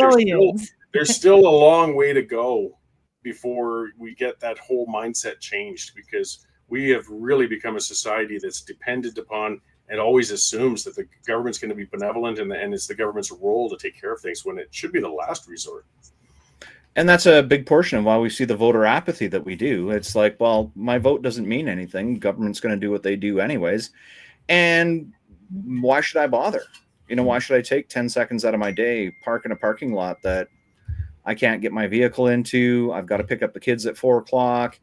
there's still a long way to go before we get that whole mindset changed, because we have really become a society that's dependent upon and always assumes that the government's going to be benevolent and it's the government's role to take care of things, when it should be the last resort. And that's a big portion of why we see the voter apathy that we do. It's like, well, my vote doesn't mean anything. Government's going to do what they do anyways. And why should I bother? Why should I take 10 seconds out of my day, park in a parking lot that I can't get my vehicle into? I've got to pick up the kids at 4:00.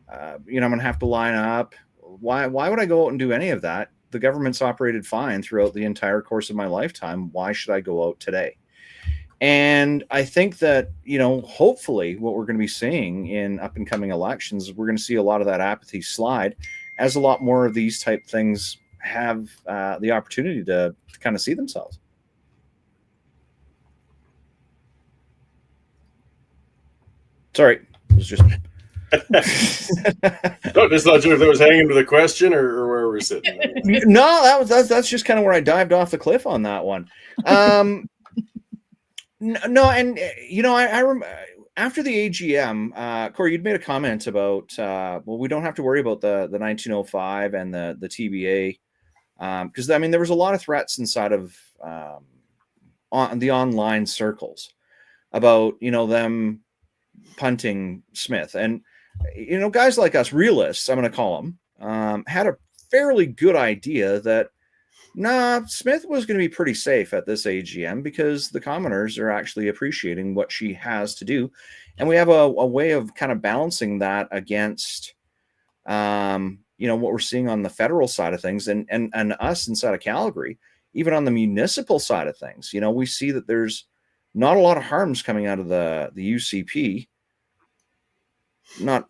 I'm going to have to line up. Why would I go out and do any of that? The government's operated fine throughout the entire course of my lifetime. Why should I go out today? And I think that, hopefully what we're going to be seeing in up and coming elections, we're going to see a lot of that apathy slide as a lot more of these type things have the opportunity to kind of see themselves. Sorry, it was just. No, just not sure if that was hanging to the question or where we're sitting. No, that's just kind of where I dived off the cliff on that one. No, and I remember after the AGM, Corey, you'd made a comment about we don't have to worry about the 1905 and the TBA because there was a lot of threats inside of on the online circles about them punting Smith, and guys like us, realists, I'm going to call them, had a fairly good idea that Smith was going to be pretty safe at this AGM because the commoners are actually appreciating what she has to do, and we have a way of kind of balancing that against what we're seeing on the federal side of things, and us inside of Calgary, even on the municipal side of things. We see that there's not a lot of harms coming out of the UCP. Not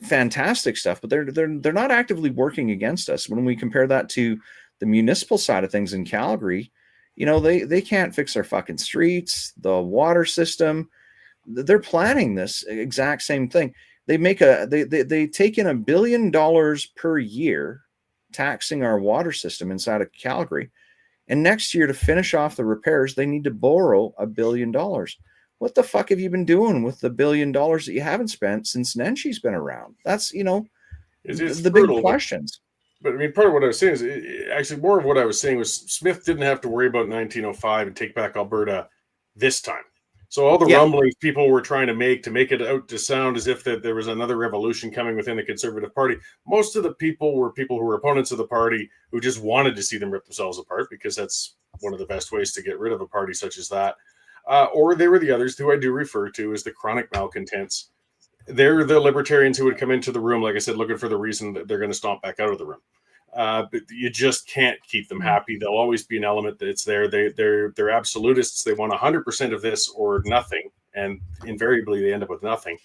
fantastic stuff, but they're not actively working against us. When we compare that to the municipal side of things in Calgary, they can't fix their fucking streets, the water system. They're planning this exact same thing. They make they take in $1 billion per year taxing our water system inside of Calgary, and next year to finish off the repairs they need to borrow $1 billion. What the fuck have you been doing with the $1 billion that you haven't spent since Nensi's been around? That's it's the brutal, big questions. But part of what I was saying is actually more of what I was saying was Smith didn't have to worry about 1905 and take back Alberta this time. So all the rumblings people were trying to make it out to sound as if that there was another revolution coming within the Conservative Party. Most of the people were people who were opponents of the party who just wanted to see them rip themselves apart because that's one of the best ways to get rid of a party such as that. Or they were the others who I do refer to as the chronic malcontents. They're the libertarians who would come into the room, like I said, looking for the reason that they're going to stomp back out of the room. But you just can't keep them happy. There'll always be an element that's there. They're absolutists. They want 100% of this or nothing, and invariably they end up with nothing.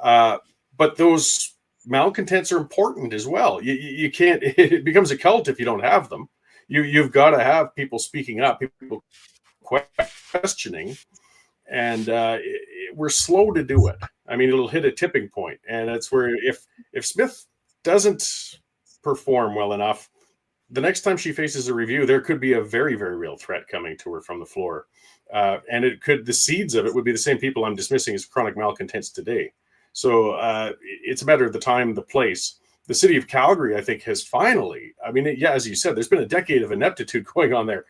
But those malcontents are important as well. You can't. It becomes a cult if you don't have them. You've got to have people speaking up, people questioning, and we're slow to do it. It'll hit a tipping point, and that's where if Smith doesn't perform well enough, the next time she faces a review, there could be a very, very real threat coming to her from the floor, and the seeds of it would be the same people I'm dismissing as chronic malcontents today. So it's a matter of the time, the place. The city of Calgary, I think, has finally, as you said, there's been a decade of ineptitude going on there.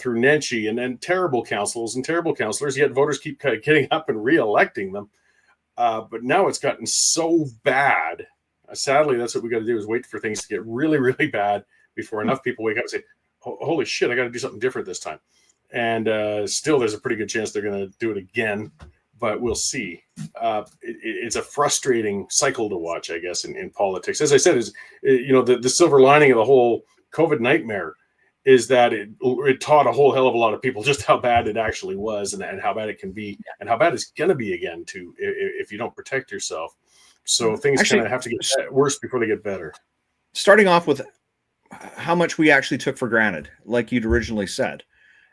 Through Nenshi and then terrible councils and terrible councillors, yet voters keep getting up and re-electing them. But now it's gotten so bad. Sadly, that's what we got to do is wait for things to get really, really bad before enough people wake up and say, holy shit, I got to do something different this time. And still, there's a pretty good chance they're going to do it again, but we'll see. It's a frustrating cycle to watch, I guess, in politics. As I said, the silver lining of the whole COVID nightmare is that it taught a whole hell of a lot of people just how bad it actually was and how bad it can be and how bad it's going to be again too if you don't protect yourself. So things kind of have to get worse before they get better. Starting off with how much we actually took for granted, like you'd originally said,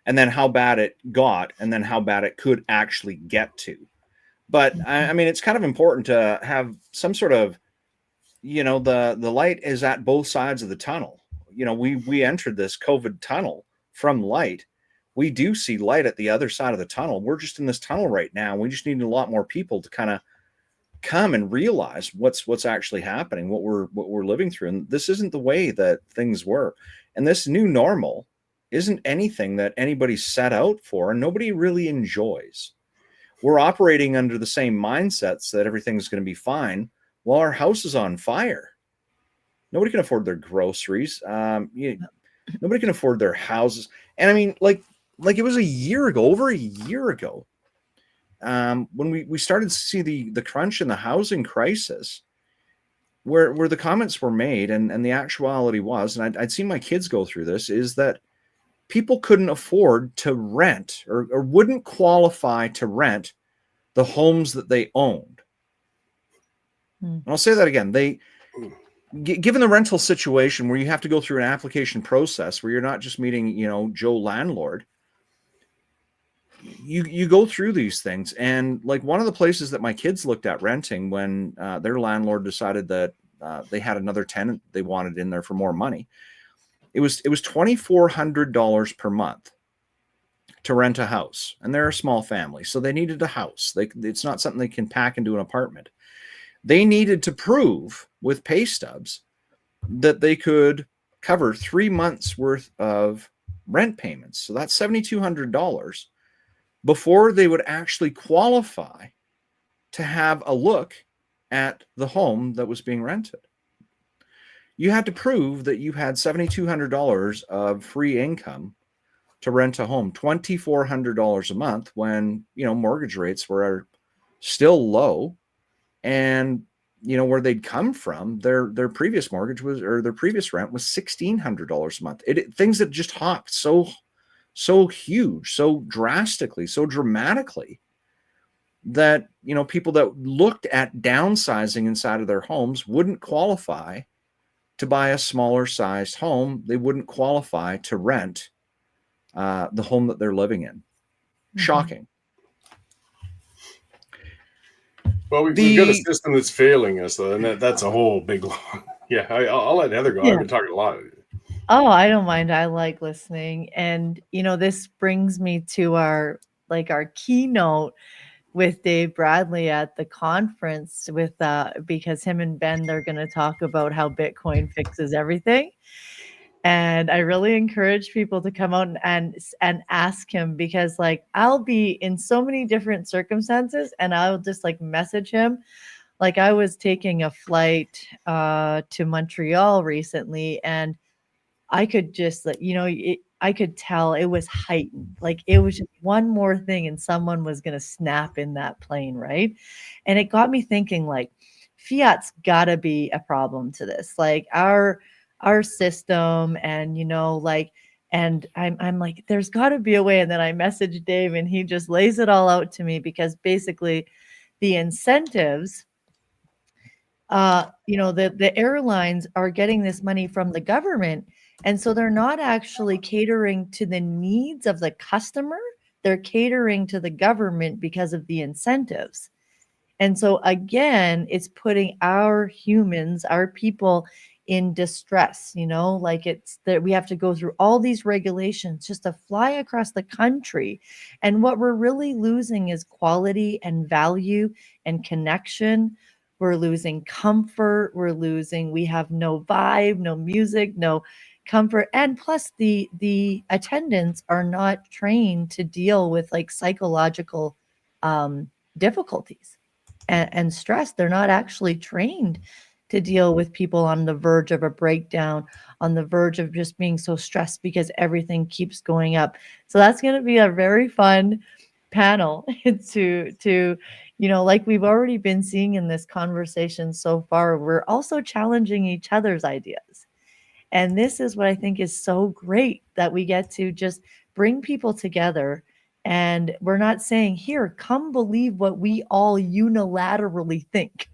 and then how bad it got, and then how bad it could actually get to. But it's kind of important to have some sort of, the light is at both sides of the tunnel. We entered this COVID tunnel from light. We do see light at the other side of the tunnel. We're just in this tunnel right now. We just need a lot more people to kind of come and realize what's actually happening, what we're living through. And this isn't the way that things were. And this new normal isn't anything that anybody set out for and nobody really enjoys. We're operating under the same mindsets that everything's going to be fine while our house is on fire. Nobody can afford their groceries. Nobody can afford their houses. And like it was over a year ago, when we started to see the crunch in the housing crisis, where the comments were made, and the actuality was, and I'd seen my kids go through this, is that people couldn't afford to rent or wouldn't qualify to rent the homes that they owned. And I'll say that again. Given the rental situation where you have to go through an application process where you're not just meeting, Joe landlord, you go through these things. And like one of the places that my kids looked at renting when their landlord decided that they had another tenant they wanted in there for more money, it was $2,400 per month to rent a house. And they're a small family, so they needed a house. It's not something they can pack into an apartment. They needed to prove with pay stubs that they could cover 3 months worth of rent payments. So that's $7,200 before they would actually qualify to have a look at the home that was being rented. You had to prove that you had $7,200 of free income to rent a home, $2,400 a month, when, mortgage rates were still low. And, where they'd come from, their previous mortgage was, or their previous rent was $1,600 a month. Things that just hopped so huge, so drastically, so dramatically, that, people that looked at downsizing inside of their homes wouldn't qualify to buy a smaller sized home. They wouldn't qualify to rent the home that they're living in. Shocking. Well, we've got a system that's failing us, though, and that's a whole big long. Yeah, I'll let Heather go. Yeah. I've been talking a lot. Oh, I don't mind. I like listening. And, this brings me to our keynote with Dave Bradley at the conference because him and Ben, they're going to talk about how Bitcoin fixes everything. And I really encourage people to come out and ask him, because I'll be in so many different circumstances and I'll just message him. Like I was taking a flight to Montreal recently, and I could just I could tell it was heightened. Like it was just one more thing and someone was going to snap in that plane. Right. And it got me thinking, fiat's gotta be a problem to this. Our system, and and I'm like, there's got to be a way. And then I messaged Dave and he just lays it all out to me, because basically the incentives, the airlines are getting this money from the government, and so they're not actually catering to the needs of the customer. They're catering to the government because of the incentives. And so again, it's putting our humans, our people, in distress. It's that we have to go through all these regulations just to fly across the country. And what we're really losing is quality and value and connection. We're losing comfort. We have no vibe, no music, no comfort. And plus the attendants are not trained to deal with psychological difficulties and stress. They're not actually trained to deal with people on the verge of a breakdown, on the verge of just being so stressed because everything keeps going up. So that's going to be a very fun panel to we've already been seeing in this conversation so far. We're also challenging each other's ideas. And this is what I think is so great, that we get to just bring people together. And we're not saying, here, come believe what we all unilaterally think.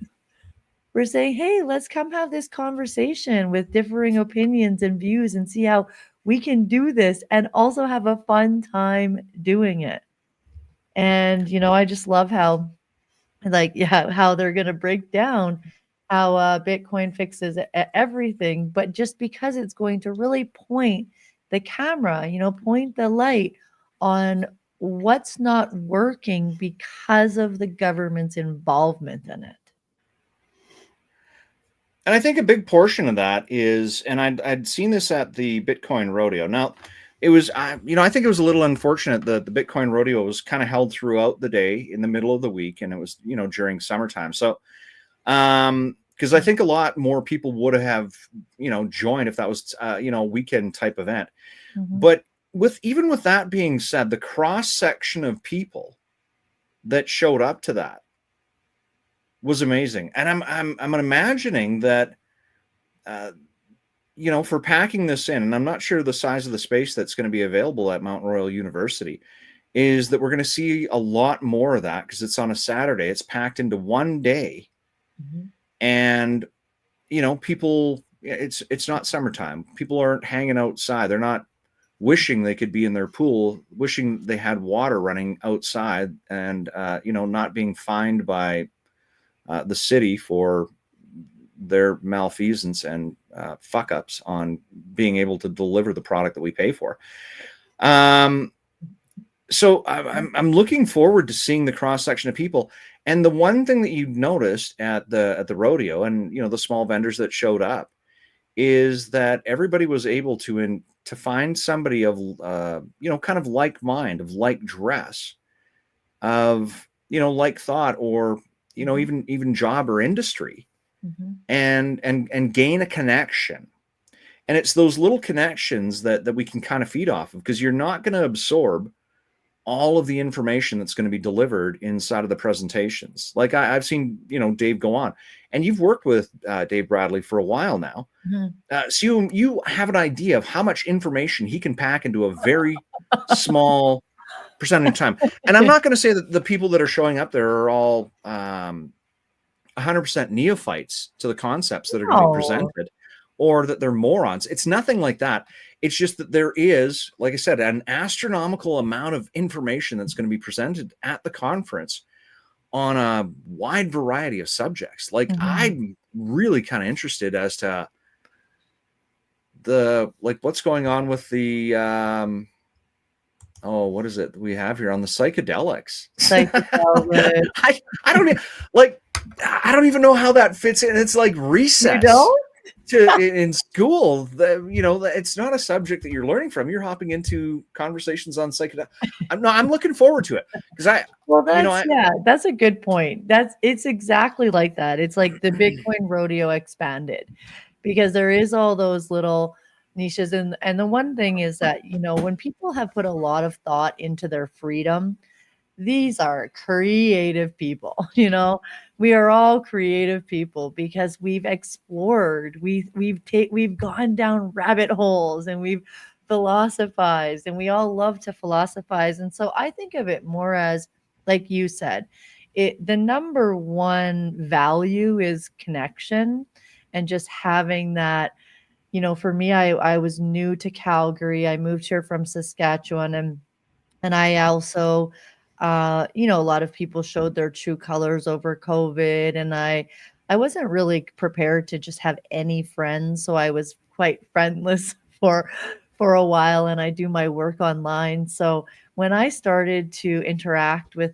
We're saying, hey, let's come have this conversation with differing opinions and views and see how we can do this and also have a fun time doing it. And, I just love how they're going to break down how Bitcoin fixes everything, but just because it's going to really point the camera, point the light on what's not working because of the government's involvement in it. And I think a big portion of that is, and I'd seen this at the Bitcoin Rodeo. Now, it was, I think it was a little unfortunate that the Bitcoin Rodeo was kind of held throughout the day in the middle of the week, and it was, during summertime. So, because I think a lot more people would have, joined if that was, weekend type event. Mm-hmm. But even with that being said, the cross section of people that showed up to that was amazing. And I'm imagining that, for packing this in, and I'm not sure the size of the space that's going to be available at Mount Royal University, is that we're going to see a lot more of that because it's on a Saturday. It's packed into one day, and people. It's not summertime. People aren't hanging outside. They're not wishing they could be in their pool, wishing they had water running outside, and not being fined by the city for their malfeasance and fuck ups on being able to deliver the product that we pay for. So I'm looking forward to seeing the cross section of people. And the one thing that you noticed at the rodeo, and the small vendors that showed up, is that everybody was able to find somebody of kind of like mind, of like dress, of like thought, or even job or industry, and gain a connection. And it's those little connections that we can kind of feed off of, because you're not going to absorb all of the information that's going to be delivered inside of the presentations. Like I've seen, Dave go on, and you've worked with Dave Bradley for a while now. So you have an idea of how much information he can pack into a very small percentage of time. And I'm not going to say that the people that are showing up there are all 100% neophytes to the concepts that are going to be presented, or that they're morons. It's nothing like that. It's just that there is, like I said, an astronomical amount of information that's going to be presented at the conference on a wide variety of subjects. Like I'm really kind of interested as to what's going on with the what is it we have here on the psychedelics? I don't even know how that fits in. It's like recess. You don't? In school, it's not a subject that you're learning from. You're hopping into conversations on psychedelics. I'm looking forward to it, because that's a good point. It's exactly like that. It's like the Bitcoin rodeo expanded, because there is all those little niches, and the one thing is that when people have put a lot of thought into their freedom, these are creative people. We are all creative people, because we've explored, we've gone down rabbit holes, and we've philosophized, and we all love to philosophize. And so I think of it more as, like you said, the number one value is connection, and just having that. For me, I was new to Calgary. I moved here from Saskatchewan, and I also a lot of people showed their true colors over COVID, and I wasn't really prepared to just have any friends, so I was quite friendless for a while, and I do my work online. So when I started to interact with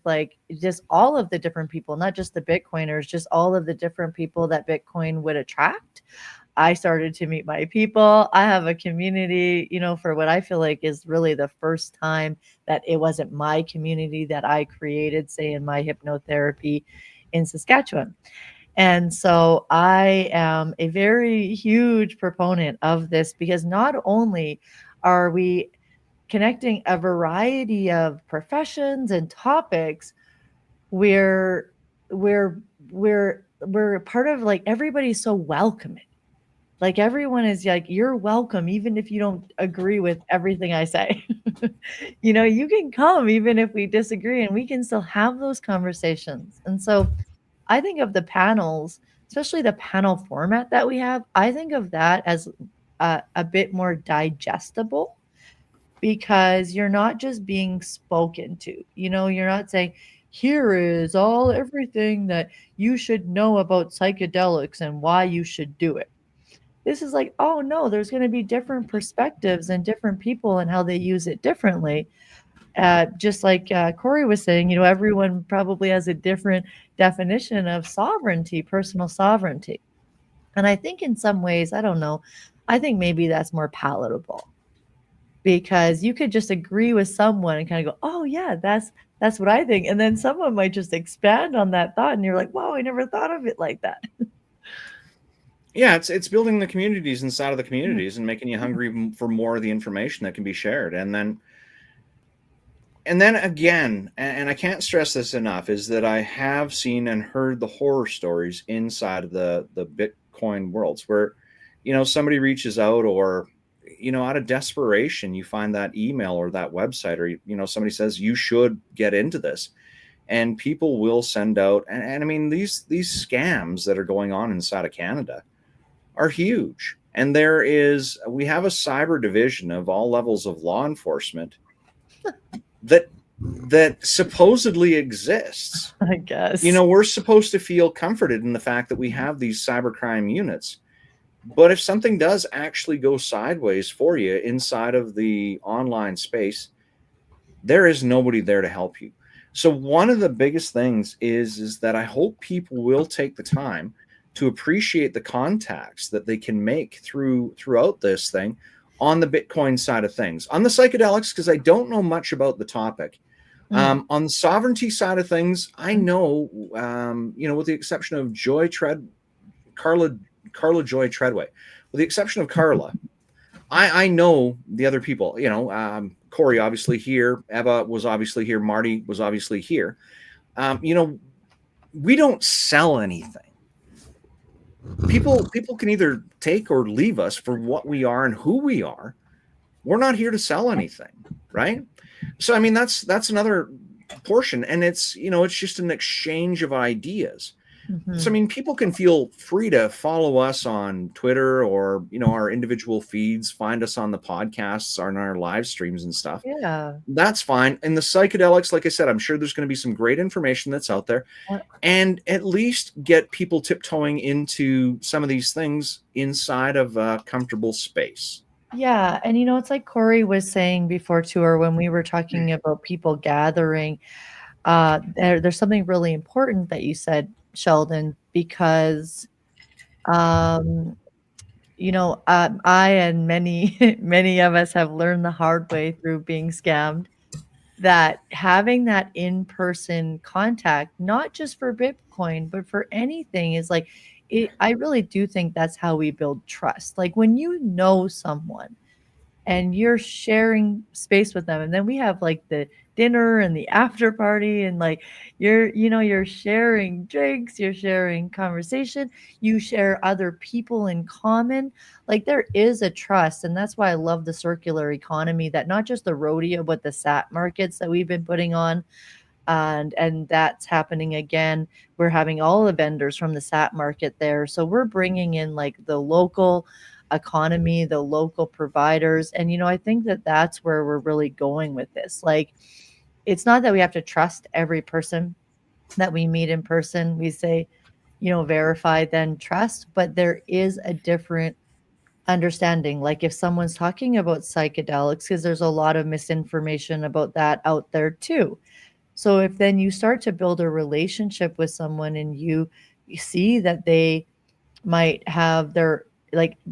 just all of the different people, not just the Bitcoiners, just all of the different people that Bitcoin would attract, I started to meet my people. I have a community, for what I feel like is really the first time that it wasn't my community that I created, say in my hypnotherapy in Saskatchewan. And so I am a very huge proponent of this, because not only are we connecting a variety of professions and topics, we're part of, everybody's so welcoming. Everyone is you're welcome, even if you don't agree with everything I say. You can come even if we disagree, and we can still have those conversations. And so I think of the panels, especially the panel format that we have, I think of that as a bit more digestible, because you're not just being spoken to. You're not saying, here is everything that you should know about psychedelics and why you should do it. This is oh no, there's going to be different perspectives and different people and how they use it differently. Just like Corey was saying, everyone probably has a different definition of sovereignty, personal sovereignty. And I think in some ways, I don't know, I think maybe that's more palatable, because you could just agree with someone and kind of go, oh yeah, that's what I think. And then someone might just expand on that thought, and you're like, wow, I never thought of it like that. Yeah, it's building the communities inside of the communities and making you hungry for more of the information that can be shared. And then And then again, and I can't stress this enough, is that I have seen and heard the horror stories inside of the Bitcoin worlds where, somebody reaches out, or, out of desperation, you find that email or that website, or, somebody says you should get into this, and people will send out, and I mean, these scams that are going on inside of Canada are huge. And we have a cyber division of all levels of law enforcement that supposedly exists. I guess. We're supposed to feel comforted in the fact that we have these cybercrime units. But if something does actually go sideways for you inside of the online space, there is nobody there to help you. So one of the biggest things is that I hope people will take the time to appreciate the contacts that they can make throughout this thing on the Bitcoin side of things. On the psychedelics, because I don't know much about the topic. On the sovereignty side of things, I know, with the exception of Carla Joy Treadway, with the exception of Carla, I know the other people. Corey obviously here, Eva was obviously here, Marty was obviously here. We don't sell anything. People can either take or leave us for what we are and who we are. We're not here to sell anything, right? So I mean, that's another portion, and it's just an exchange of ideas. Mhm. So I mean, people can feel free to follow us on Twitter or our individual feeds, find us on the podcasts, on our live streams and stuff. Yeah. That's fine. And the psychedelics, like I said, I'm sure there's going to be some great information that's out there, and at least get people tiptoeing into some of these things inside of a comfortable space. Yeah, and it's like Corey was saying before too, or when we were talking about people gathering, there's something really important that you said, Sheldon, because I and many many of us have learned the hard way through being scammed that having that in-person contact, not just for Bitcoin, but for anything, is like I really do think that's how we build trust. Like when you know someone and you're sharing space with them, and then we have like the dinner and the after party, and like you're sharing drinks, you're sharing conversation, you share other people in common. Like there is a trust, and that's why I love the circular economy, that not just the rodeo but the sat markets that we've been putting on. And that's happening again. We're having all the vendors from the sat market there, so we're bringing in like the local economy, the local providers. And I think that that's where we're really going with this. Like it's not that we have to trust every person that we meet in person. We say verify then trust, but there is a different understanding. Like if someone's talking about psychedelics, because there's a lot of misinformation about that out there too. So if then you start to build a relationship with someone, and you see that they might have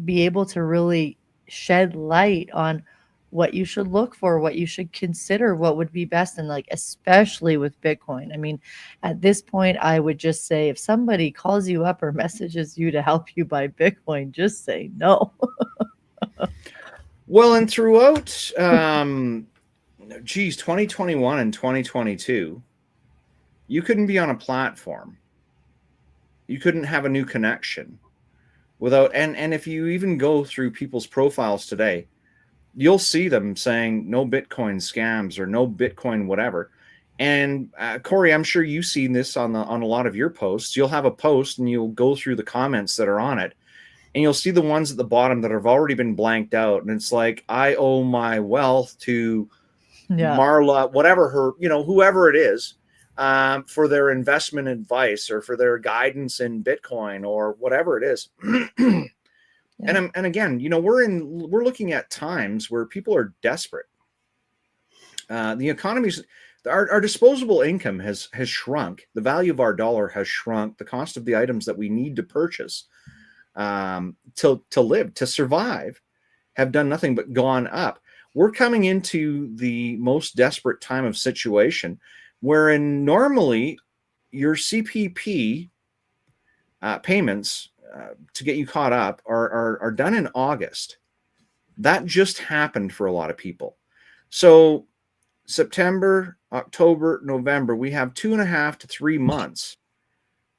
be able to really shed light on what you should look for, what you should consider, what would be best, and like especially with Bitcoin. I mean, at this point, I would just say if somebody calls you up or messages you to help you buy Bitcoin, just say no. Well, and throughout 2021 and 2022, you couldn't be on a platform, you couldn't have a new connection without, and if you even go through people's profiles today, you'll see them saying no Bitcoin scams or no Bitcoin whatever. And Corey, I'm sure you've seen this on a lot of your posts. You'll have a post and you'll go through the comments that are on it, and you'll see the ones at the bottom that have already been blanked out, and it's like, I owe my wealth to Marla, whatever her, whoever it is, for their investment advice or for their guidance in Bitcoin or whatever it is. And again, we're looking at times where people are desperate. The economy's, our disposable income has shrunk. The value of our dollar has shrunk. The cost of the items that we need to purchase to live, to survive, have done nothing but gone up. We're coming into the most desperate time of situation, wherein normally your CPP payments to get you caught up are done in August. That just happened for a lot of people. So September, October, November, we have 2.5 to 3 months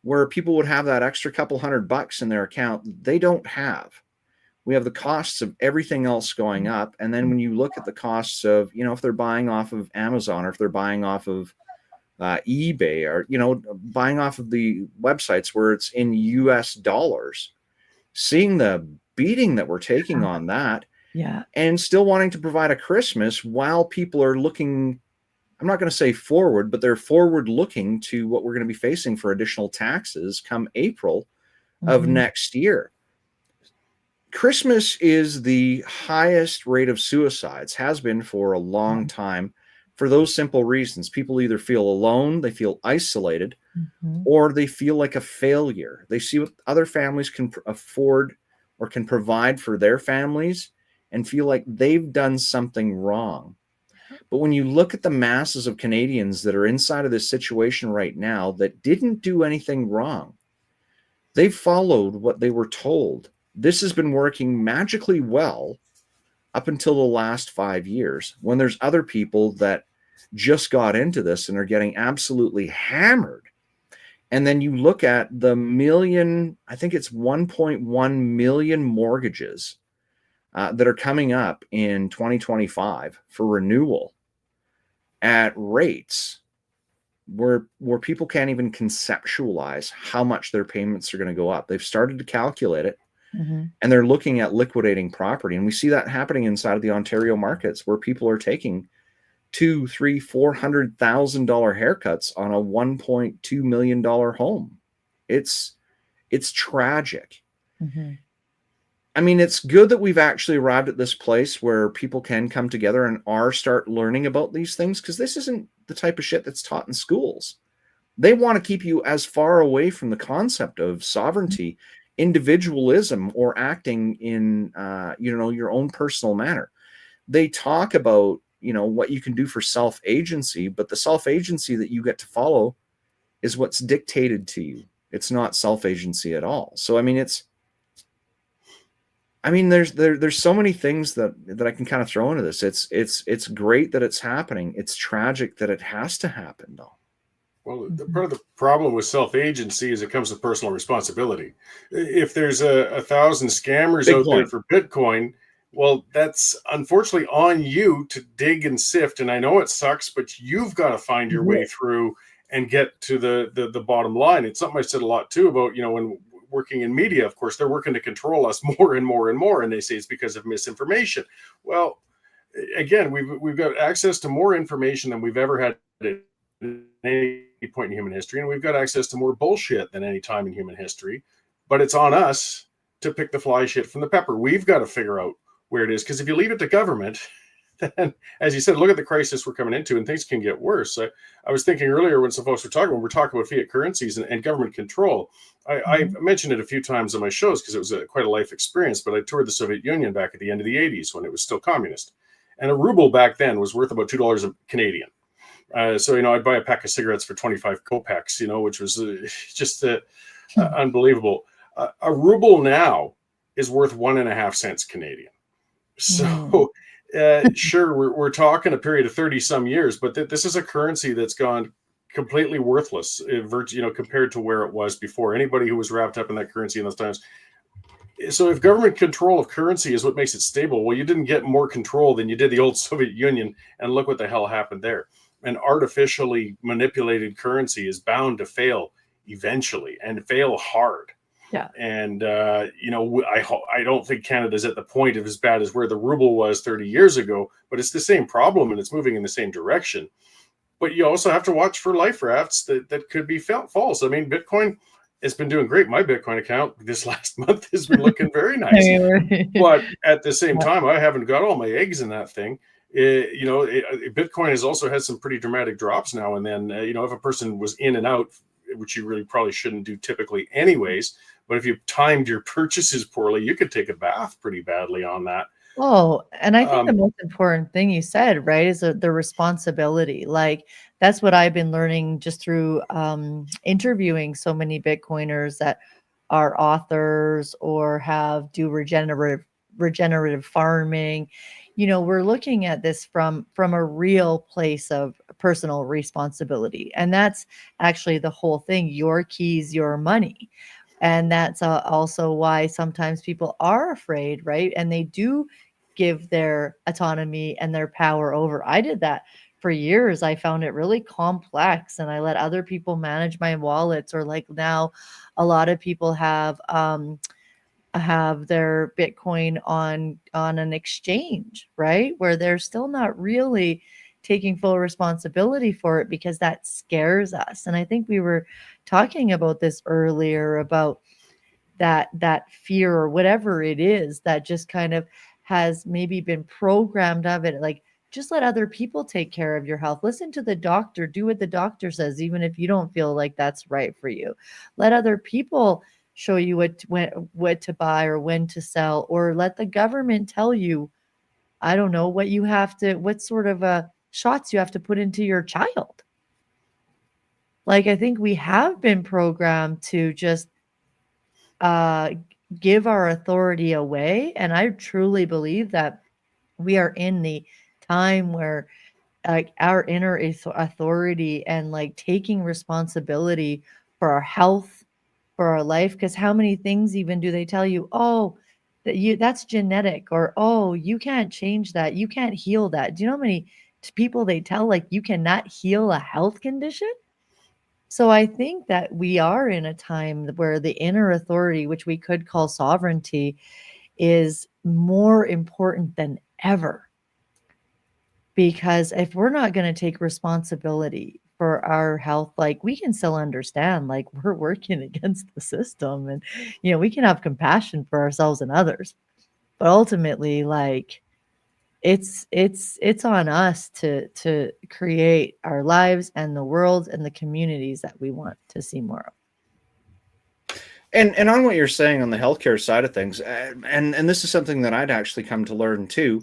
where people would have that extra couple $100 in their account. They don't have. We have the costs of everything else going up. And then when you look at the costs of, if they're buying off of Amazon, or if they're buying off of eBay, or, buying off of the websites where it's in US dollars, seeing the beating that we're taking on that, Yeah. and still wanting to provide a Christmas while people are looking, I'm not going to say forward, but they're forward looking to what we're going to be facing for additional taxes come April of next year. Christmas is the highest rate of suicides, has been for a long time, for those simple reasons. People either feel alone, they feel isolated, or they feel like a failure. They see what other families can afford or can provide for their families and feel like they've done something wrong. But when you look at the masses of Canadians that are inside of this situation right now that didn't do anything wrong, they followed what they were told. This has been working magically well up until the last 5 years, when there's other people that just got into this and are getting absolutely hammered. And then you look at the million, I think it's 1.1 million mortgages that are coming up in 2025 for renewal at rates where people can't even conceptualize how much their payments are going to go up. They've started to calculate it, and they're looking at liquidating property. And we see that happening inside of the Ontario markets, where people are taking $200,000, $300,000, $400,000 haircuts on a $1.2 million home. It's tragic. I mean, it's good that we've actually arrived at this place where people can come together and start learning about these things, because this isn't the type of shit that's taught in schools. They want to keep you as far away from the concept of sovereignty, individualism, or acting in, your own personal manner. They talk about, what you can do for self-agency, but the self-agency that you get to follow is what's dictated to you. It's not self-agency at all. So, I mean, there's so many things that I can kind of throw into this. It's great that it's happening. It's tragic that it has to happen, though. Well, part of the problem with self-agency is it comes with personal responsibility. If there's 1,000 scammers out there for Bitcoin, well, that's unfortunately on you to dig and sift. And I know it sucks, but you've got to find your way through and get to the bottom line. It's something I said a lot too about, when working in media, of course, they're working to control us more and more and more. And they say it's because of misinformation. Well, again, we've got access to more information than we've ever had at any point in human history. And we've got access to more bullshit than any time in human history. But it's on us to pick the fly shit from the pepper. We've got to figure out where it is. Because if you leave it to government, then, as you said, look at the crisis we're coming into, and things can get worse. I was thinking earlier when some folks were talking, when we're talking about fiat currencies and government control, I mentioned it a few times on my shows because it was quite a life experience, but I toured the Soviet Union back at the end of the 80s when it was still communist. And a ruble back then was worth about $2 Canadian. So, I'd buy a pack of cigarettes for 25 kopecks, which was just unbelievable. A ruble now is worth 1.5 cents Canadian. So, sure, we're talking a period of 30 some years, but this is a currency that's gone completely worthless, compared to where it was before. Anybody who was wrapped up in that currency in those times. So if government control of currency is what makes it stable, well, you didn't get more control than you did the old Soviet Union, and look what the hell happened there. An artificially manipulated currency is bound to fail eventually, and fail hard. Yeah. And, I don't think Canada's at the point of as bad as where the ruble was 30 years ago, but it's the same problem and it's moving in the same direction. But you also have to watch for life rafts that could be false. I mean, Bitcoin has been doing great. My Bitcoin account this last month has been looking very nice. But at the same time, I haven't got all my eggs in that thing. Bitcoin has also had some pretty dramatic drops now and then. If a person was in and out, which you really probably shouldn't do typically anyways, but if you timed your purchases poorly, you could take a bath pretty badly on that. Oh, and I think the most important thing you said, right, is the responsibility. Like, that's what I've been learning just through interviewing so many Bitcoiners that are authors or do regenerative farming. we're looking at this from a real place of personal responsibility. And that's actually the whole thing. Your keys, your money. And that's also why sometimes people are afraid, right? And they do give their autonomy and their power over. I did that for years. I found it really complex, and I let other people manage my wallets. Or like now, a lot of people have their Bitcoin on an exchange, right? Where they're still not really taking full responsibility for it because that scares us. And I think we were talking about this earlier about that fear or whatever it is that just kind of has maybe been programmed of it. Like, just let other people take care of your health. Listen to the doctor, do what the doctor says, even if you don't feel like that's right for you. Let other people show you what to buy or when to sell, or let the government tell you, I don't know, what sort of shots you have to put into your child. Like, I think we have been programmed to just give our authority away. And I truly believe that we are in the time where like our inner authority and like taking responsibility for our health, for our life. Because how many things even do they tell you, oh, that's genetic, or oh, you can't change that, you can't heal that. Do you know how many people they tell like you cannot heal a health condition? So I think that we are in a time where the inner authority, which we could call sovereignty, is more important than ever. Because if we're not going to take responsibility for our health, like, we can still understand, like, we're working against the system, and we can have compassion for ourselves and others. But ultimately, like, it's on us to create our lives and the world and the communities that we want to see more of. And on what you're saying on the healthcare side of things, and this is something that I'd actually come to learn too,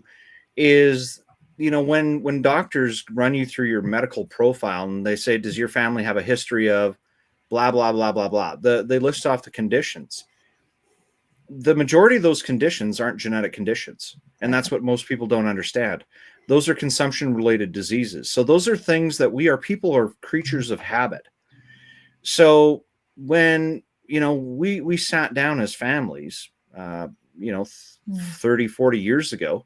is when doctors run you through your medical profile and they say, does your family have a history of blah blah blah blah blah, they list off the conditions. The majority of those conditions aren't genetic conditions. And that's what most people don't understand. Those are consumption related diseases. So those are things that people are creatures of habit. So when, we sat down as families, 30, 40 years ago,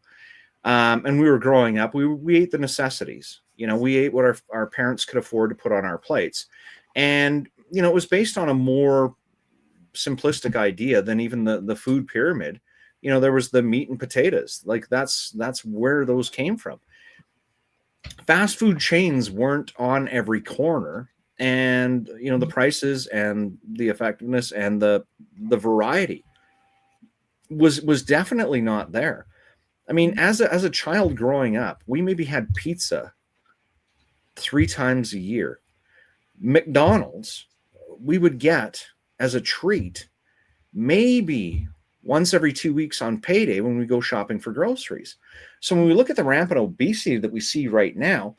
and we were growing up, we ate the necessities. We ate what our parents could afford to put on our plates. And, it was based on a more simplistic idea than even the food pyramid. There was the meat and potatoes. Like, that's where those came from. Fast food chains weren't on every corner, and the prices and the effectiveness and the variety was definitely not there. I mean, as a child growing up, we maybe had pizza 3 times a year. McDonald's we would get as a treat maybe once every 2 weeks on payday when we go shopping for groceries. So when we look at the rampant obesity that we see right now,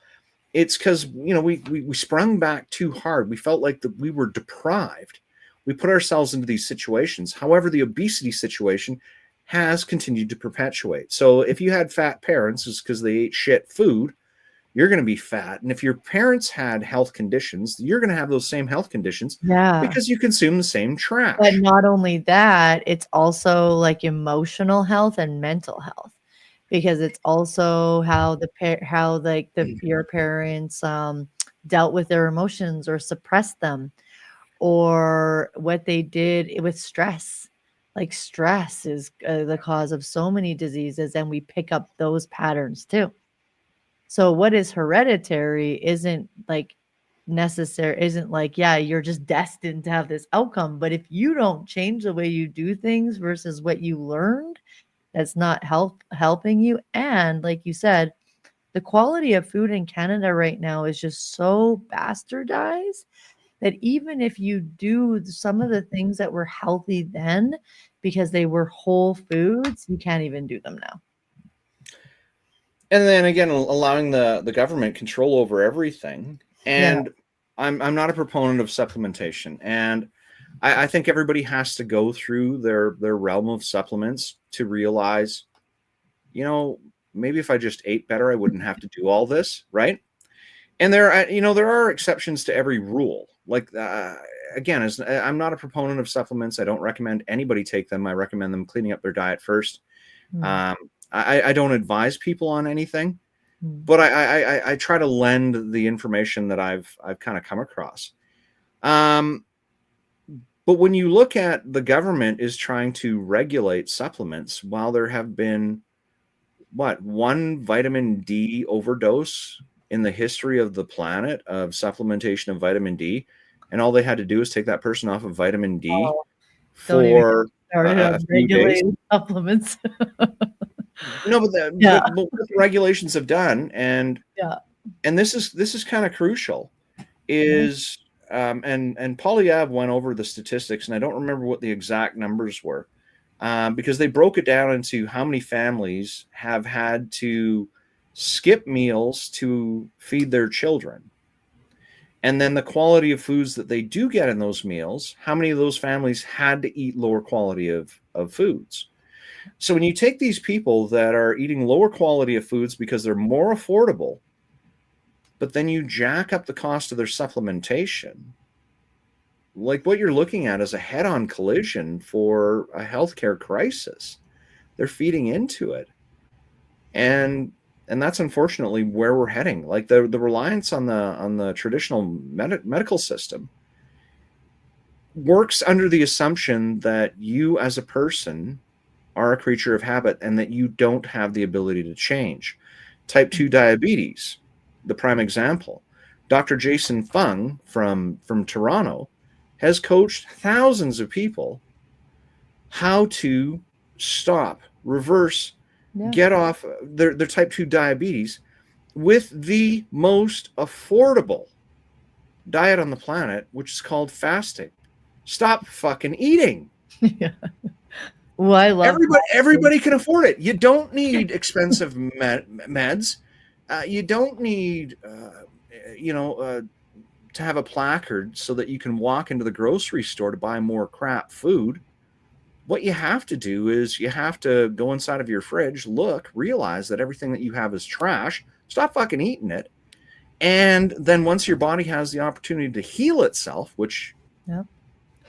it's because we sprung back too hard. We felt like we were deprived. We put ourselves into these situations. However, the obesity situation has continued to perpetuate. So if you had fat parents, it's because they ate shit food, you're going to be fat. And if your parents had health conditions, you're going to have those same health conditions because you consume the same trash. But not only that, it's also like emotional health and mental health, because it's also how your parents dealt with their emotions or suppressed them, or what they did with stress. Like, stress is the cause of so many diseases, and we pick up those patterns too. So what is hereditary isn't like necessary, isn't like, yeah, you're just destined to have this outcome. But if you don't change the way you do things versus what you learned, that's not helping you. And like you said, the quality of food in Canada right now is just so bastardized that even if you do some of the things that were healthy then because they were whole foods, you can't even do them now. And then again, allowing the government control over everything. And I'm not a proponent of supplementation. And I think everybody has to go through their realm of supplements to realize, maybe if I just ate better, I wouldn't have to do all this, right? And there are exceptions to every rule. Like again, as I'm not a proponent of supplements, I don't recommend anybody take them. I recommend them cleaning up their diet first. I don't advise people on anything, but I try to lend the information that I've kind of come across. But when you look at the government is trying to regulate supplements, while there have been one vitamin D overdose in the history of the planet of supplementation of vitamin D, and all they had to do is take that person off of vitamin D for a few days. Supplements. No, but but what the regulations have done, and this is kind of crucial, is and Polyev went over the statistics, and I don't remember what the exact numbers were, because they broke it down into how many families have had to skip meals to feed their children, and then the quality of foods that they do get in those meals, how many of those families had to eat lower quality of foods. So when you take these people that are eating lower quality of foods because they're more affordable, but then you jack up the cost of their supplementation, like what you're looking at is a head-on collision for a healthcare crisis. They're feeding into it. And that's unfortunately where we're heading. Like the reliance on the traditional medical system works under the assumption that you as a person are a creature of habit and that you don't have the ability to change. Type 2 diabetes, the prime example. Dr. Jason Fung from Toronto has coached thousands of people how to stop, reverse, get off their type 2 diabetes with the most affordable diet on the planet, which is called fasting. Stop fucking eating. Well, I love everybody can afford it. You don't need expensive meds. You don't need to have a placard so that you can walk into the grocery store to buy more crap food. What you have to do is you have to go inside of your fridge, look, realize that everything that you have is trash, stop fucking eating it. And then once your body has the opportunity to heal itself, which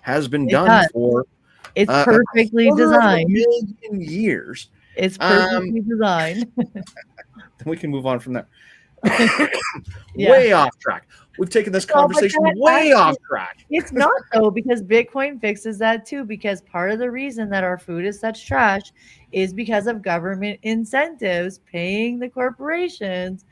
has been done for it's perfectly designed. A million years. It's perfectly designed. Then we can move on from there. Way off track. We've taken this conversation way off track. It's not though, because Bitcoin fixes that too. Because part of the reason that our food is such trash is because of government incentives paying the corporations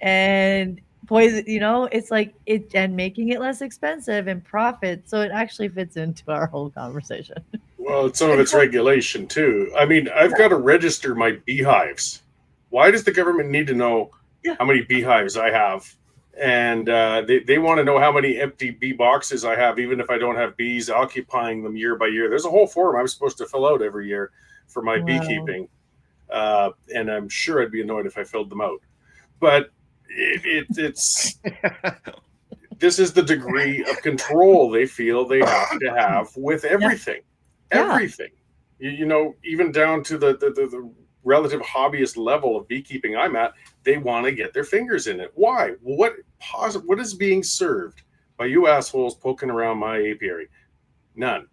and poison. It's like it and making it less expensive and profit. So it actually fits into our whole conversation. Well, some of it's regulation too. I mean, I've got to register my beehives. Why does the government need to know how many beehives I have? And they want to know how many empty bee boxes I have, even if I don't have bees occupying them year by year. There's a whole form I'm supposed to fill out every year for my beekeeping. And I'm sure I'd be annoyed if I filled them out. But it's this is the degree of control they feel they have to have with everything. Everything. Even down to the relative hobbyist level of beekeeping I'm at, they want to get their fingers in it. Why? What is being served by you assholes poking around my apiary? None.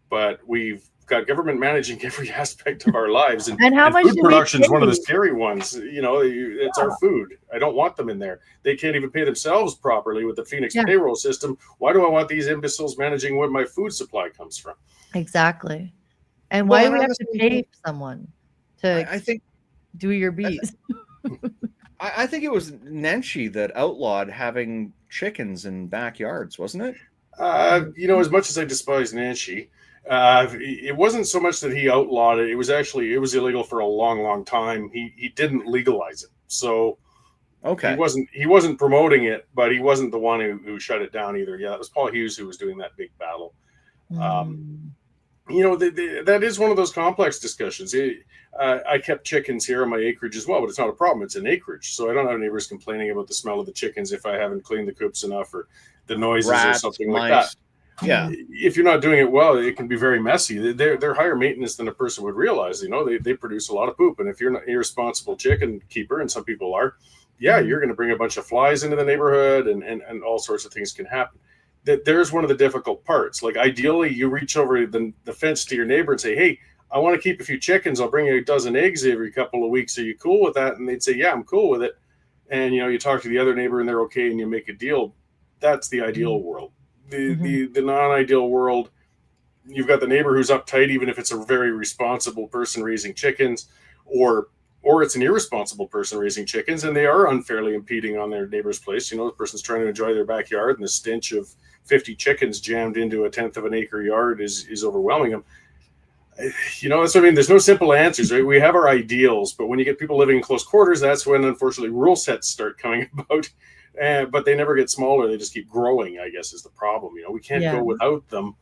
But we've got government managing every aspect of our lives, and how much food production is one of the scary ones. It's our food. I don't want them in there. They can't even pay themselves properly with the Phoenix payroll system. Why do I want these imbeciles managing where my food supply comes from? Exactly. And why do we have to pay someone to I think do your bees? I think it was Nenshi that outlawed having chickens in backyards, wasn't it? As much as I despise Nenshi, it wasn't so much that he outlawed it. It was illegal for a long, long time. He didn't legalize it. So he wasn't promoting it, but he wasn't the one who shut it down either. Yeah, it was Paul Hughes who was doing that big battle. That is one of those complex discussions. I kept chickens here on my acreage as well, but it's not a problem. It's an acreage. So I don't have neighbors complaining about the smell of the chickens if I haven't cleaned the coops enough or the noises or something like that. Yeah. If you're not doing it well, it can be very messy. They're higher maintenance than a person would realize. You know, they produce a lot of poop, and if you're not irresponsible chicken keeper, and some people are, yeah, you're going to bring a bunch of flies into the neighborhood, and all sorts of things can happen. There's one of the difficult parts. Like ideally, you reach over the fence to your neighbor and say, "Hey, I want to keep a few chickens. I'll bring you a dozen eggs every couple of weeks. Are you cool with that?" And they'd say, "Yeah, I'm cool with it." And you talk to the other neighbor and they're okay, and you make a deal. That's the ideal world. The non-ideal world, you've got the neighbor who's uptight, even if it's a very responsible person raising chickens, or it's an irresponsible person raising chickens, and they are unfairly impeding on their neighbor's place. The person's trying to enjoy their backyard, and the stench of 50 chickens jammed into a 1/10 of an acre yard is overwhelming them. That's what I mean. There's no simple answers, right? We have our ideals, but when you get people living in close quarters, that's when, unfortunately, rule sets start coming about. But they never get smaller. They just keep growing, I guess, is the problem. We can't go without them,